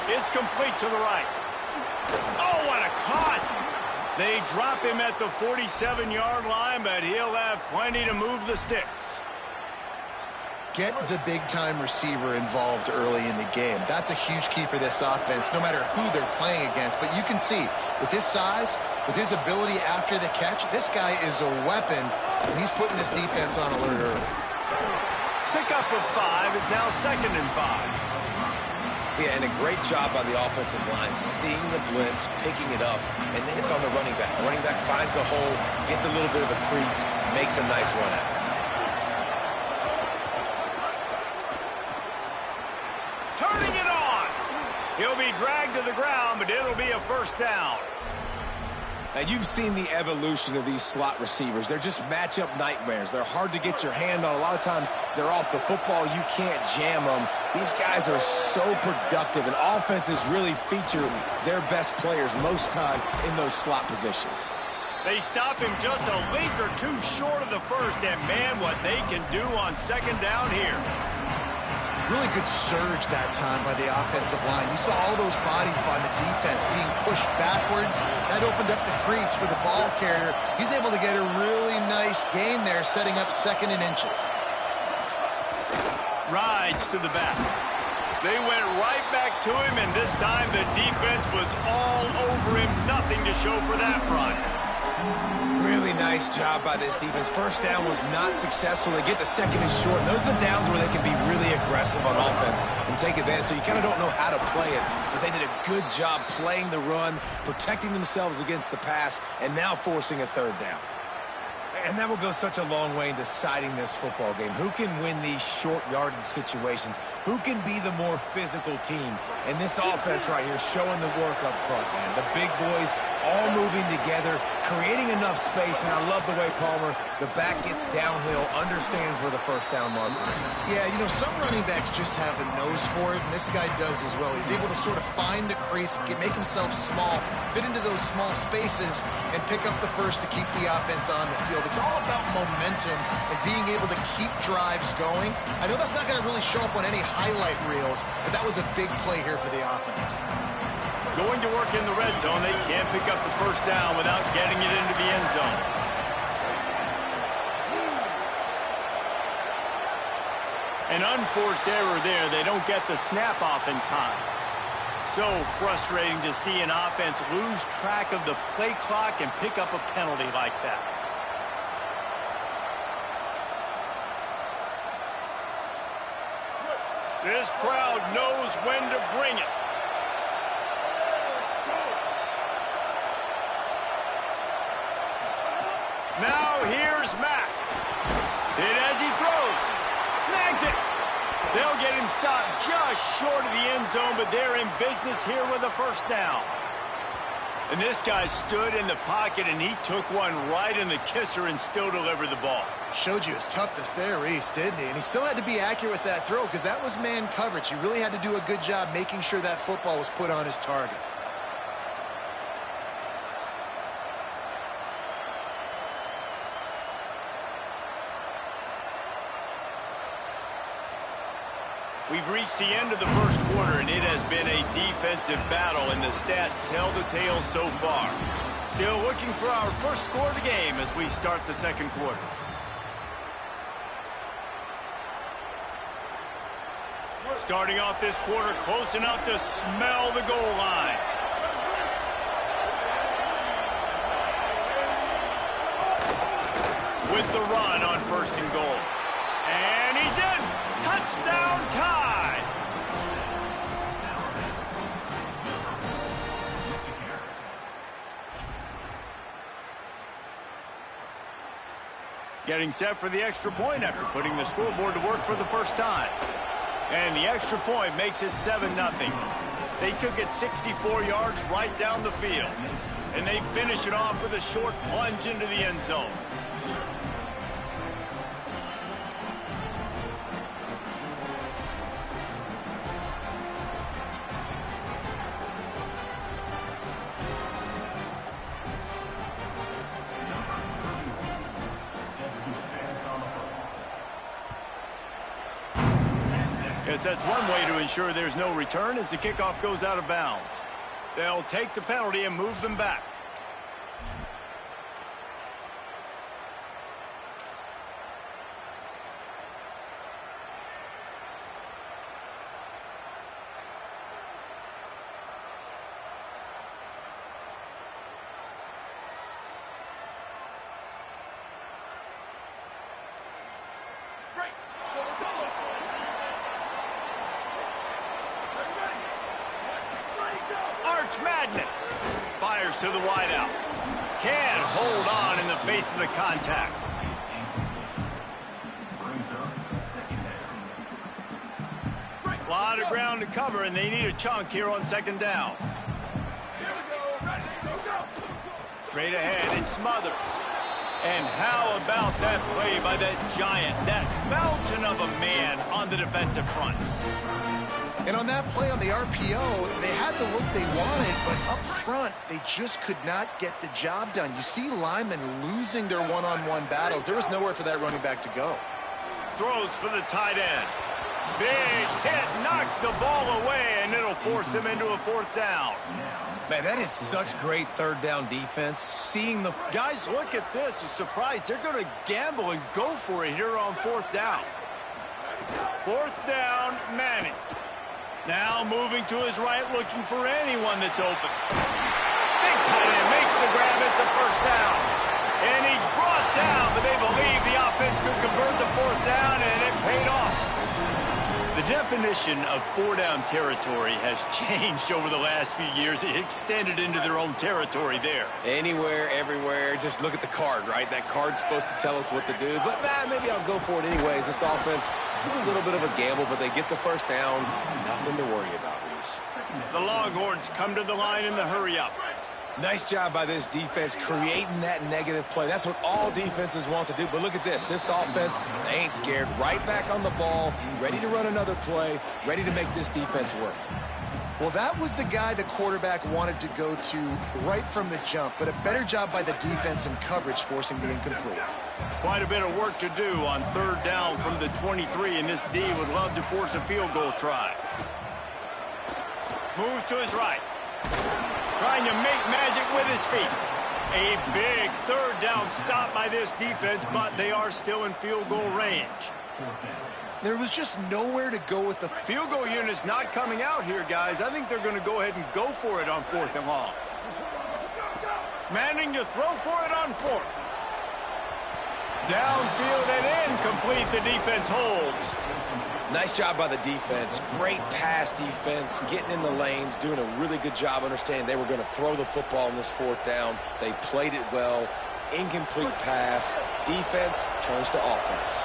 It's complete to the right. Oh, what a cut! They drop him at the 47-yard line, but he'll have plenty to move the sticks. Get the big-time receiver involved early in the game. That's a huge key for this offense, no matter who they're playing against. But you can see, with his size, with his ability after the catch, this guy is a weapon, and he's putting this defense on alert early. Pickup of 5 is now 2nd and 5. Yeah, and a great job by the offensive line, seeing the blitz, picking it up, and then it's on the running back. The running back finds the hole, gets a little bit of a crease, makes a nice run at it. Turning it on! He'll be dragged to the ground, but it'll be a 1st down. Now, you've seen the evolution of these slot receivers. They're just matchup nightmares. They're hard to get your hand on. A lot of times, they're off the football. You can't jam them. These guys are so productive, and offenses really feature their best players most time in those slot positions. They stop him just a link or two short of the 1st, and man, what they can do on 2nd down here. Really good surge that time by the offensive line. You saw all those bodies by the defense being pushed backwards. That opened up the crease for the ball carrier. He's able to get a really nice gain there, setting up 2nd and inches. Rides to the back. They went right back to him, and this time the defense was all over him. Nothing to show for that run. Really nice job by this defense. 1st down was not successful. They get the 2nd and short. And those are the downs where they can be really aggressive on offense and take advantage. So you kind of don't know how to play it. But they did a good job playing the run, protecting themselves against the pass, and now forcing a 3rd down. And that will go such a long way in deciding this football game. Who can win these short yardage situations? Who can be the more physical team? And this offense right here showing the work up front, man. The big boys all moving together, creating enough space, and I love the way Palmer, the back gets downhill, understands where the 1st down marker is. Yeah, you know, some running backs just have a nose for it, and this guy does as well. He's able to sort of find the crease, make himself small, fit into those small spaces, and pick up the 1st to keep the offense on the field. It's all about momentum and being able to keep drives going. I know that's not going to really show up on any highlight reels, but that was a big play here for the offense. Going to work in the red zone. They can't pick up the 1st down without getting it into the end zone. An unforced error there. They don't get the snap off in time. So frustrating to see an offense lose track of the play clock and pick up a penalty like that. This crowd knows when to bring it. Now here's Mack. Hit as he throws. Snags it. They'll get him stopped just short of the end zone, but they're in business here with a 1st down. And this guy stood in the pocket, and he took one right in the kisser and still delivered the ball. Showed you his toughness there, Reese, didn't he? And he still had to be accurate with that throw because that was man coverage. He really had to do a good job making sure that football was put on his target. We've reached the end of the first quarter, and it has been a defensive battle, and the stats tell the tale so far. Still looking for our first score of the game as we start the second quarter. Starting off this quarter close enough to smell the goal line. With the run on first and goal. And he's in! Touchdown tie! Getting set for the extra point after putting the scoreboard to work for the first time. And the extra point makes it 7-0. They took it 64 yards right down the field. And they finish it off with a short plunge into the end zone. Yes, that's one way to ensure there's no return as the kickoff goes out of bounds. They'll take the penalty and move them back. Madness fires to the wideout. Can't hold on in the face of the contact. A lot of ground to cover, and they need a chunk here on second down. Straight ahead, it smothers. And how about that play by that giant, that mountain of a man on the defensive front? And on that play on the RPO, they had the look they wanted, but up front, they just could not get the job done. You see linemen losing their one-on-one battles. There was nowhere for that running back to go. Throws for the tight end. Big hit, knocks the ball away, and it'll force him into a fourth down. Man, that is such great third down defense. Seeing the guys, look at this. I'm surprised they're going to gamble and go for it here on fourth down. Fourth down, Manning. Now moving to his right, looking for anyone that's open. Big tight end makes the grab. It's a first down. And he's brought down, but they believe the offense could convert the fourth down, and it paid off. The definition of four-down territory has changed over the last few years. It extended into their own territory there. Anywhere, everywhere. Just look at the card, right? That card's supposed to tell us what to do. But maybe I'll go for it anyways. This offense took a little bit of a gamble, but they get the first down. Nothing to worry about, Reese. The Longhorns come to the line in the hurry-up. Nice job by this defense creating that negative play. That's what all defenses want to do. But look at this. This offense, they ain't scared. Right back on the ball, ready to run another play, ready to make this defense work. Well, that was the guy the quarterback wanted to go to right from the jump, but a better job by the defense in coverage forcing the incomplete. Quite a bit of work to do on third down from the 23, and this D would love to force a field goal try. Move to his right. Trying to make magic with his feet. A big third down stop by this defense, but they are still in field goal range. There was just nowhere to go with the field goal unit's not coming out here, guys. I think they're going to go ahead and go for it on fourth and long. Manning to throw for it on fourth. Downfield and incomplete. The defense holds. Nice job by the defense. Great pass defense, getting in the lanes, doing a really good job understanding they were going to throw the football in this fourth down. They played it well. Incomplete pass. Defense turns to offense.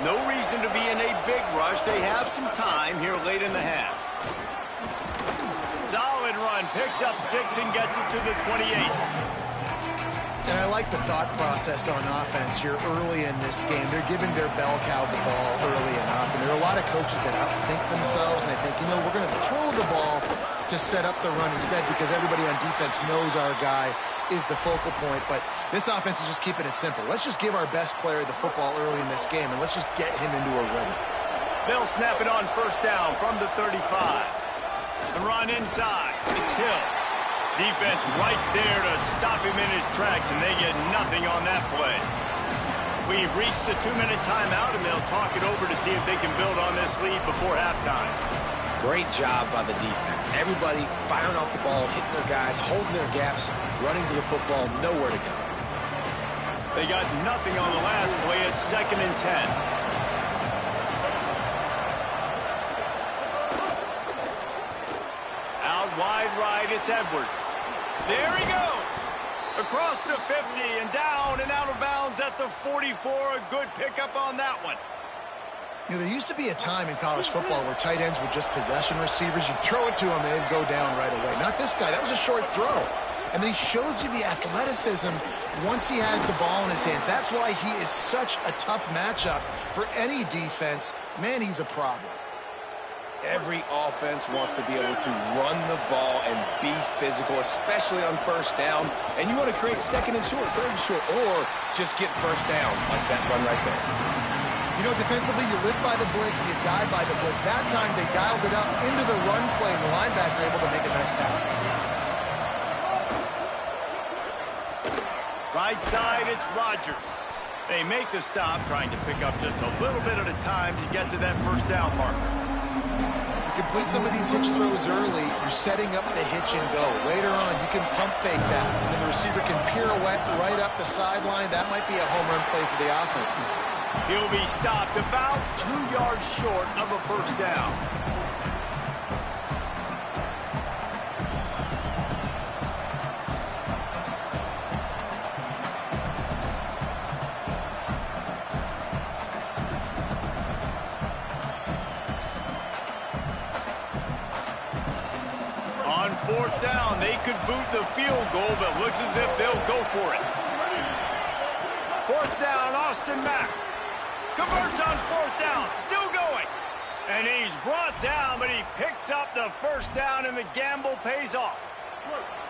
No reason to be in a big rush. They have some time here late in the half. Solid run. Picks up 6 and gets it to the 28. And I like the thought process on offense here early in this game. They're giving their bell cow the ball early enough. And there are a lot of coaches that outthink themselves, and they think, you know, we're going to throw the ball to set up the run instead because everybody on defense knows our guy is the focal point. But this offense is just keeping it simple. Let's just give our best player the football early in this game, and let's just get him into a rhythm. They'll snap it on first down from the 35. The run inside. It's Hill. Defense right there to stop him in his tracks, and they get nothing on that play. We've reached the 2-minute timeout, and they'll talk it over to see if they can build on this lead before halftime. Great job by the defense. Everybody firing off the ball, hitting their guys, holding their gaps, running to the football, nowhere to go. They got nothing on the last play. It's 2nd and 10. Wide right, it's Edwards. There he goes. Across the 50 and down and out of bounds at the 44. A good pickup on that one. You know, there used to be a time in college football where tight ends were just possession receivers. You'd throw it to them and they'd go down right away. Not this guy. That was a short throw. And then he shows you the athleticism once he has the ball in his hands. That's why he is such a tough matchup for any defense. Man, he's a problem. Every offense wants to be able to run the ball and be physical, especially on first down. And you want to create 2nd and short, 3rd and short, or just get first downs like that run right there. You know, defensively, you live by the blitz and you die by the blitz. That time, they dialed it up into the run play, and the linebacker able to make a nice tackle. Right side, it's Rodgers. They make the stop, trying to pick up just a little bit at a time to get to that first down marker. Complete some of these hitch throws early, you're setting up the hitch and go. Later on, you can pump fake that, and then the receiver can pirouette right up the sideline. That might be a home run play for the offense. He'll be stopped about 2 yards short of a first down. On 4th down, they could boot the field goal, but looks as if they'll go for it. 4th down, Austin Mack. Converts on 4th down, still going. And he's brought down, but he picks up the first down, and the gamble pays off.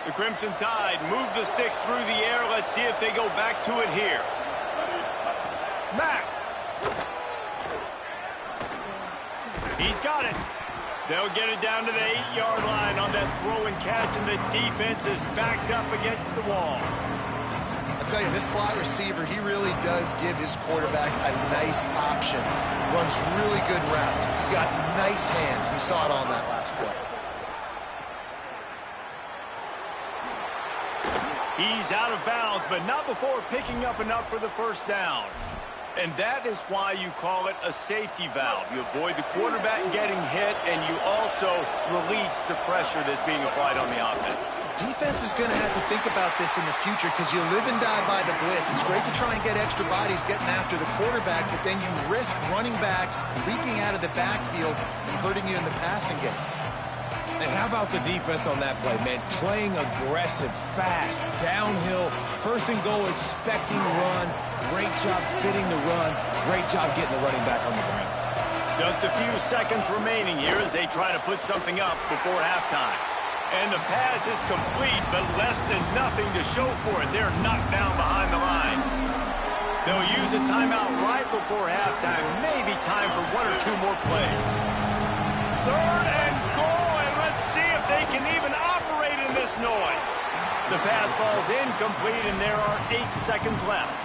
The Crimson Tide move the sticks through the air. Let's see if they go back to it here. Mack. He's got it. They'll get it down to the 8-yard line on that throw and catch, and the defense is backed up against the wall. I'll tell you, this slot receiver, he really does give his quarterback a nice option. Runs really good routes. He's got nice hands. You saw it on that last play. He's out of bounds, but not before picking up enough for the first down. And that is why you call it a safety valve. You avoid the quarterback getting hit, and you also release the pressure that's being applied on the offense. Defense is going to have to think about this in the future because you live and die by the blitz. It's great to try and get extra bodies getting after the quarterback, but then you risk running backs leaking out of the backfield and hurting you in the passing game. And how about the defense on that play, man? Playing aggressive, fast, downhill, 1st and goal, expecting run. Great job fitting the run. Great job getting the running back on the ground. Just a few seconds remaining here as they try to put something up before halftime. And the pass is complete, but less than nothing to show for it. They're knocked down behind the line. They'll use a timeout right before halftime. Maybe time for 1 or 2 more plays. 3rd and goal, and let's see if they can even operate in this noise. The pass falls incomplete, and there are 8 seconds left.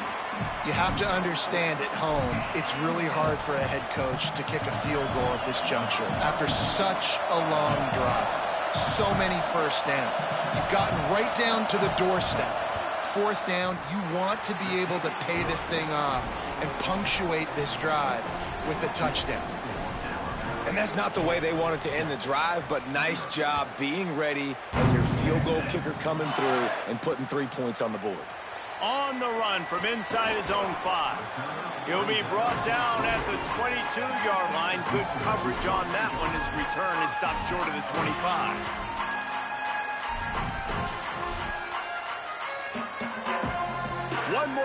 You have to understand at home, it's really hard for a head coach to kick a field goal at this juncture. After such a long drive, so many first downs. You've gotten right down to the doorstep. 4th down, you want to be able to pay this thing off and punctuate this drive with a touchdown. And that's not the way they wanted to end the drive, but nice job being ready and your field goal kicker coming through and putting 3 points on the board. On the run from inside his own 5. He'll be brought down at the 22-yard line. Good coverage on that one. His return is stopped short of the 25.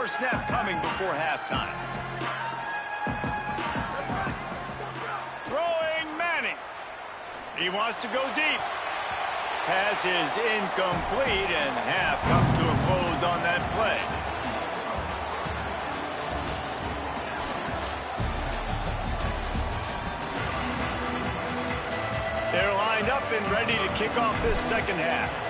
first snap coming before halftime. Throwing Manning. He wants to go deep. Pass is incomplete, and half comes to a close on that play. They're lined up and ready to kick off this second half.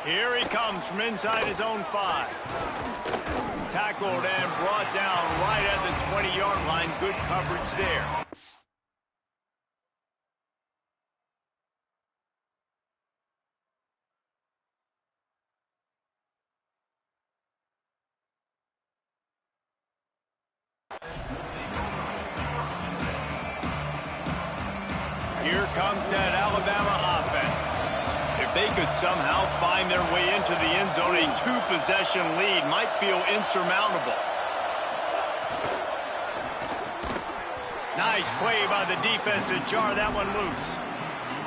Here he comes from inside his own 5. Tackled and brought down right at the 20-yard line. Good coverage there. Here comes that Alabama offense. If they could somehow find their way into the end zone, a 2-possession lead might feel insurmountable. Nice play by the defense to jar that one loose.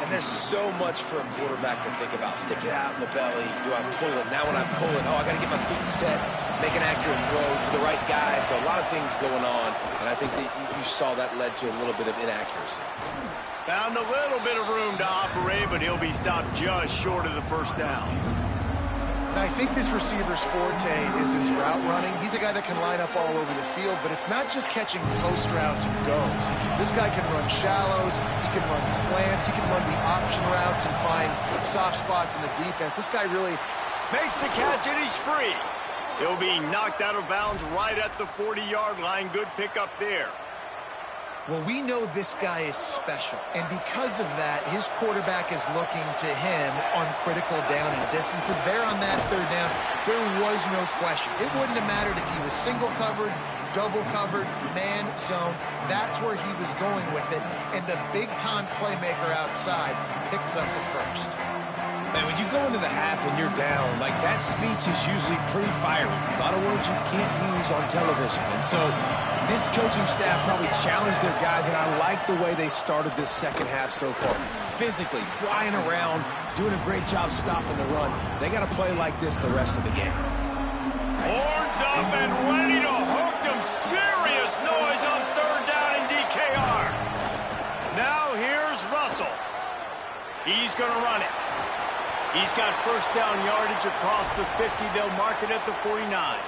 And there's so much for a quarterback to think about. Stick it out in the belly. Do I pull it? Now when I pull it, I got to get my feet set, make an accurate throw to the right guy. So a lot of things going on, and I think that you saw that led to a little bit of inaccuracy. Found a little bit of room to operate, but he'll be stopped just short of the first down. And I think this receiver's forte is his route running. He's a guy that can line up all over the field, but it's not just catching post routes and goes. This guy can run shallows, he can run slants, he can run the option routes and find soft spots in the defense. This guy really makes the catch, and he's free. He'll be knocked out of bounds right at the 40-yard line. Good pickup there. Well, we know this guy is special, and because of that, his quarterback is looking to him on critical down and distances. There on that third down, there was no question. It wouldn't have mattered if he was single covered, double covered, man, zone. That's where he was going with it, and the big-time playmaker outside picks up the first. Man, when you go into the half and you're down, like that speech is usually pretty fiery. A lot of words you can't use on television. And so this coaching staff probably challenged their guys, and I like the way they started this second half so far. Physically, flying around, doing a great job stopping the run. They got to play like this the rest of the game. Horns up and ready to hook them. Serious noise on third down in DKR. Now here's Russell. He's going to run it. He's got first down yardage across the 50. They'll mark it at the 49.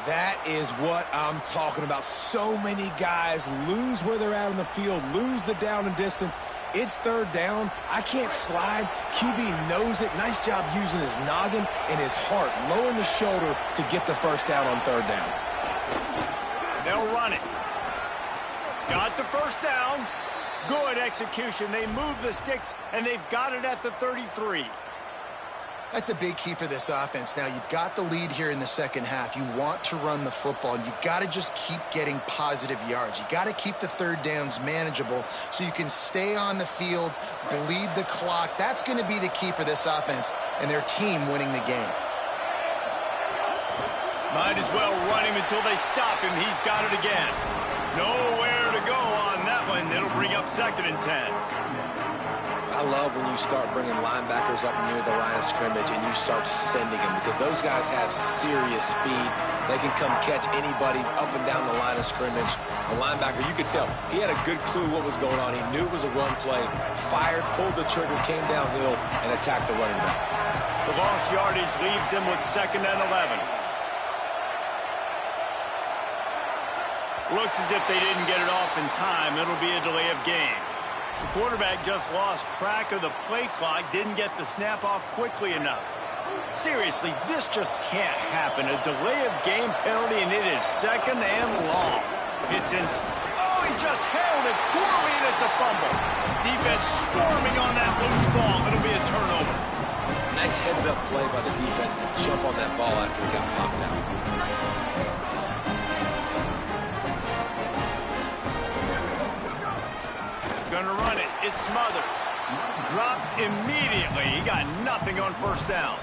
That is what I'm talking about. So many guys lose where they're at on the field, lose the down and distance. It's third down. I can't slide. QB knows it. Nice job using his noggin and his heart, lowering the shoulder to get the first down on third down. They'll run it. Got the first down. Good execution. They move the sticks, and they've got it at the 33. That's a big key for this offense. Now, you've got the lead here in the second half. You want to run the football, and you've got to just keep getting positive yards. You got to keep the third downs manageable so you can stay on the field, bleed the clock. That's going to be the key for this offense and their team winning the game. Might as well run him until they stop him. He's got it again. Nowhere to go on that one. It'll bring up 2nd and 10. I love when you start bringing linebackers up near the line of scrimmage and you start sending them, because those guys have serious speed. They can come catch anybody up and down the line of scrimmage. A linebacker, you could tell, he had a good clue what was going on. He knew it was a run play, fired, pulled the trigger, came downhill, and attacked the running back. The lost yardage leaves them with 2nd and 11. Looks as if they didn't get it off in time. It'll be a delay of game. The quarterback just lost track of the play clock, didn't get the snap off quickly enough. Seriously, this just can't happen. A delay of game penalty, and it is 2nd and long. It's in. Oh, he just held it poorly, and it's a fumble. Defense swarming on that loose ball. It'll be a turnover. Nice heads-up play by the defense to jump on that ball after it got popped out. Gonna run it. It's Smothers. Dropped immediately. He got nothing on first down.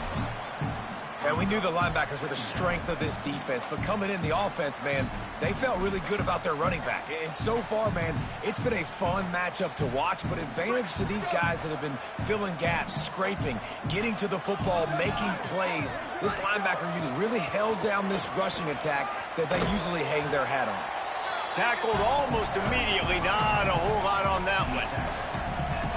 And we knew the linebackers were the strength of this defense, but coming in the offense, man, they felt really good about their running back. And so far, man, it's been a fun matchup to watch, but advantage to these guys that have been filling gaps, scraping, getting to the football, making plays. This linebacker unit really held down this rushing attack that they usually hang their hat on. Tackled almost immediately. Not a whole lot on that one.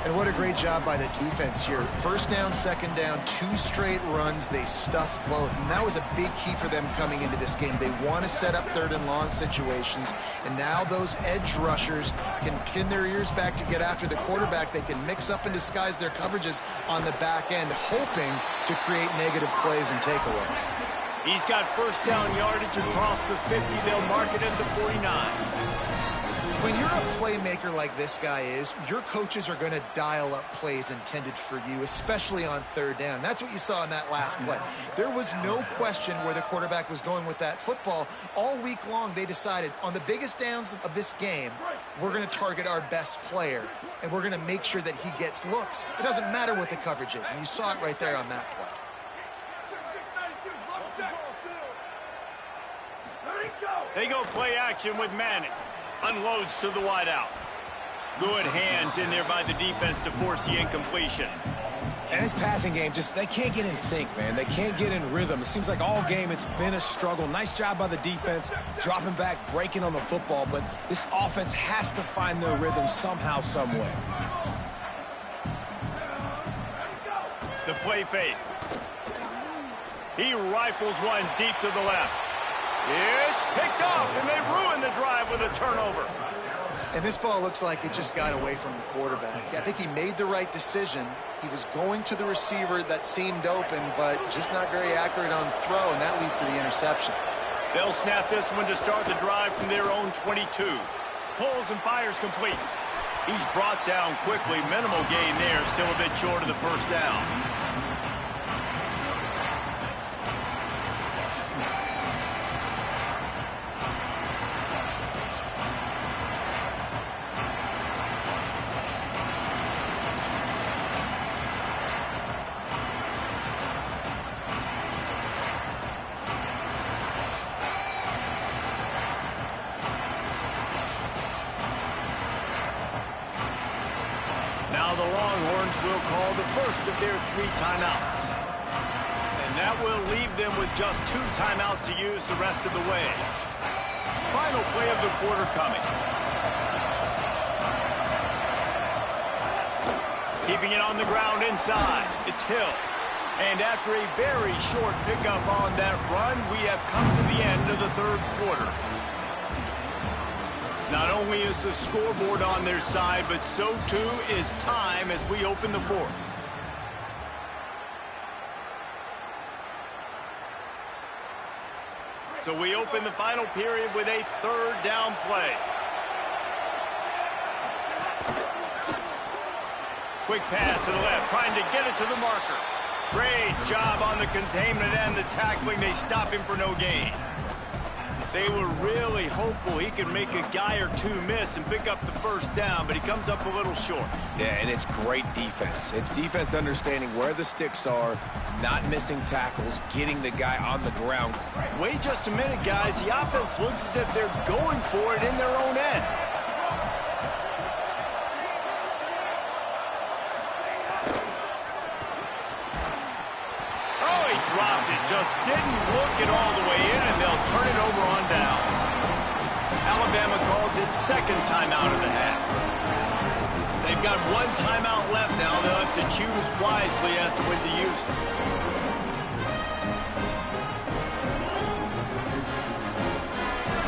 And what a great job by the defense here. First down, second down, 2 straight runs. They stuffed both. And that was a big key for them coming into this game. They want to set up third and long situations. And now those edge rushers can pin their ears back to get after the quarterback. They can mix up and disguise their coverages on the back end, hoping to create negative plays and takeaways. He's got first down yardage across the 50. They'll mark it at the 49. When you're a playmaker like this guy is, your coaches are going to dial up plays intended for you, especially on third down. That's what you saw in that last play. There was no question where the quarterback was going with that football. All week long, they decided on the biggest downs of this game, we're going to target our best player, and we're going to make sure that he gets looks. It doesn't matter what the coverage is, and you saw it right there on that play. They go play action with Manning. Unloads to the wideout. Good hands in there by the defense to force the incompletion. And this passing game, they can't get in sync, man. They can't get in rhythm. It seems like all game it's been a struggle. Nice job by the defense, dropping back, breaking on the football, but this offense has to find their rhythm somehow, some way. The play fake. He rifles one deep to the left. It's picked off, and they ruin the drive with a turnover. And this ball looks like it just got away from the quarterback. I think he made the right decision. He was going to the receiver that seemed open, but just not very accurate on throw, and that leads to the interception. They'll snap this one to start the drive from their own 22. Pulls and fires complete. He's brought down quickly. Minimal gain there, still a bit short of the first down. Now the Longhorns will call the first of their 3 timeouts. And that will leave them with just 2 timeouts to use the rest of the way. Final play of the quarter coming. Keeping it on the ground inside. It's Hill. And after a very short pickup on that run, we have come to the end of the third quarter. Not only is the scoreboard on their side, but so too is time as we open the fourth. So we open the final period with a third down play. Quick pass to the left, trying to get it to the marker. Great job on the containment and the tackling. They stop him for no gain. They were really hopeful he could make a guy or 2 miss and pick up the first down, but he comes up a little short. Yeah, and it's great defense. It's defense understanding where the sticks are, not missing tackles, getting the guy on the ground. Wait just a minute, guys. The offense looks as if they're going for it in their own end. Oh, he dropped it. Just didn't look it all the way in, and they'll turn it over on downs. Alabama calls its second timeout of the half. They've got 1 timeout left now. They'll have to choose wisely as to when to use it.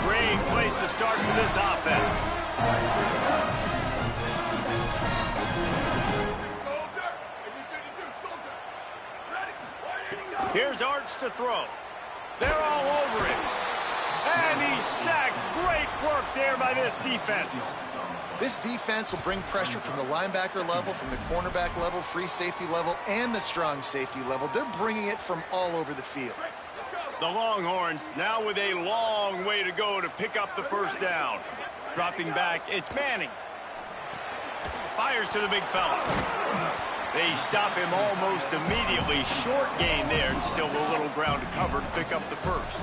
Great place to start for this offense. Here's Arch to throw. They're all over it. And he's sacked. Great work there by this defense. This defense will bring pressure from the linebacker level, from the cornerback level, free safety level, and the strong safety level. They're bringing it from all over the field. The Longhorns now with a long way to go to pick up the first down. Dropping back, it's Manning. Fires to the big fella. They stop him almost immediately. Short gain there, and still a little ground to cover to pick up the first.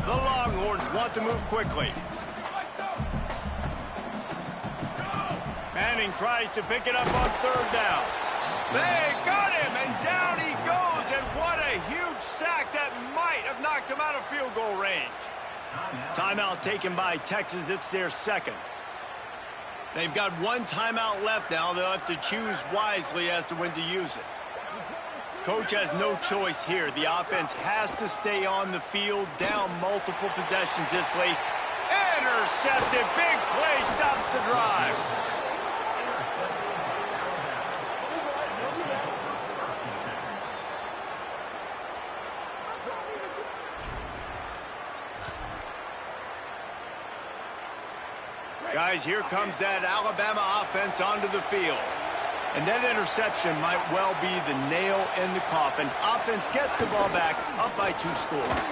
The Longhorns want to move quickly. Manning tries to pick it up on third down. They got him, and down he goes, and what a huge sack that might have knocked him out of field goal range. Timeout taken by Texas. It's their second. They've got one timeout left now. They'll have to choose wisely as to when to use it. Coach has no choice here. The offense has to stay on the field, down multiple possessions this late. Intercepted. Big play stops the drive. Guys, here comes that Alabama offense onto the field. And that interception might well be the nail in the coffin. Offense gets the ball back, up by 2 scores.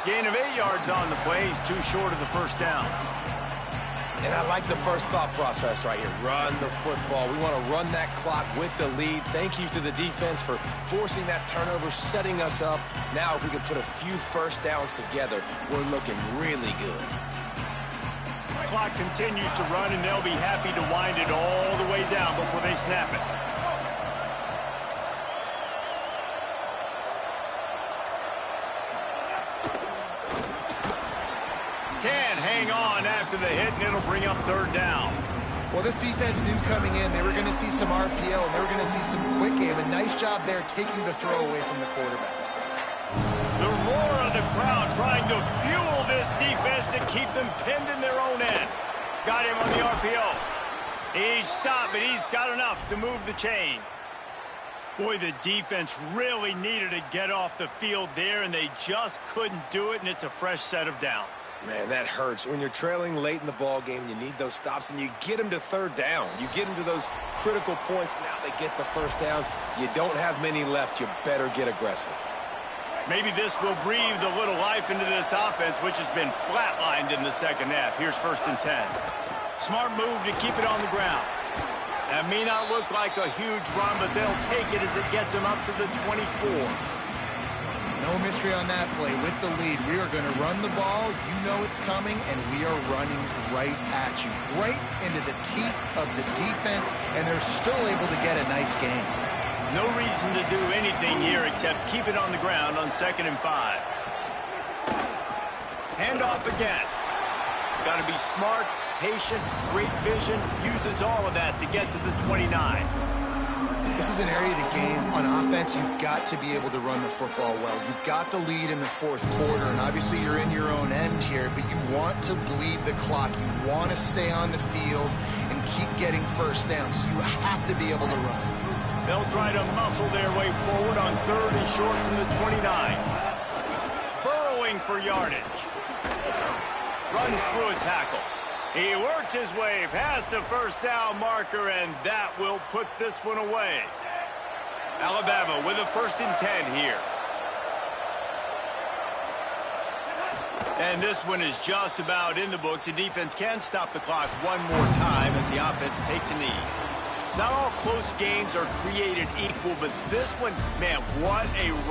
Gain of 8 yards on the play. He's too short of the first down. And I like the first thought process right here. Run the football. We want to run that clock with the lead. Thank you to the defense for forcing that turnover, setting us up. Now, if we can put a few first downs together, we're looking really good. Clock continues to run, and they'll be happy to wind it all the way down before they snap it. Can't hang on after the hit, and it'll bring up third down. Well, this defense knew coming in they were going to see some RPO, and they were going to see some quick game. A nice job there taking the throw away from the quarterback. The roar of the crowd trying to fuel this defense to keep them pinned in their own end. Got him on the RPO. He stopped, but he's got enough to move the chain. Boy, the defense really needed to get off the field there, and they just couldn't do it, and it's a fresh set of downs. Man, that hurts. When you're trailing late in the ball game, you need those stops, and you get them to third down. You get them to those critical points. Now they get the first down. You don't have many left. You better get aggressive. Maybe this will breathe a little life into this offense, which has been flatlined in the second half. Here's 1st and 10. Smart move to keep it on the ground. That may not look like a huge run, but they'll take it as it gets them up to the 24. No mystery on that play. With the lead, we are going to run the ball. You know it's coming, and we are running right at you. Right into the teeth of the defense, and they're still able to get a nice game. No reason to do anything here except keep it on the ground on 2nd and 5. Handoff again. Got to be smart, patient, great vision. Uses all of that to get to the 29. This is an area of the game on offense you've got to be able to run the football well. You've got the lead in the 4th quarter, and obviously you're in your own end here, but you want to bleed the clock. You want to stay on the field and keep getting first down, so you have to be able to run. They'll try to muscle their way forward on 3rd and short from the 29. Burrowing for yardage. Runs through a tackle. He works his way past the first down marker, and that will put this one away. Alabama with a 1st and 10 here. And this one is just about in the books. The defense can stop the clock one more time as the offense takes a knee. Not all close games are created equal, but this one, man, what a run.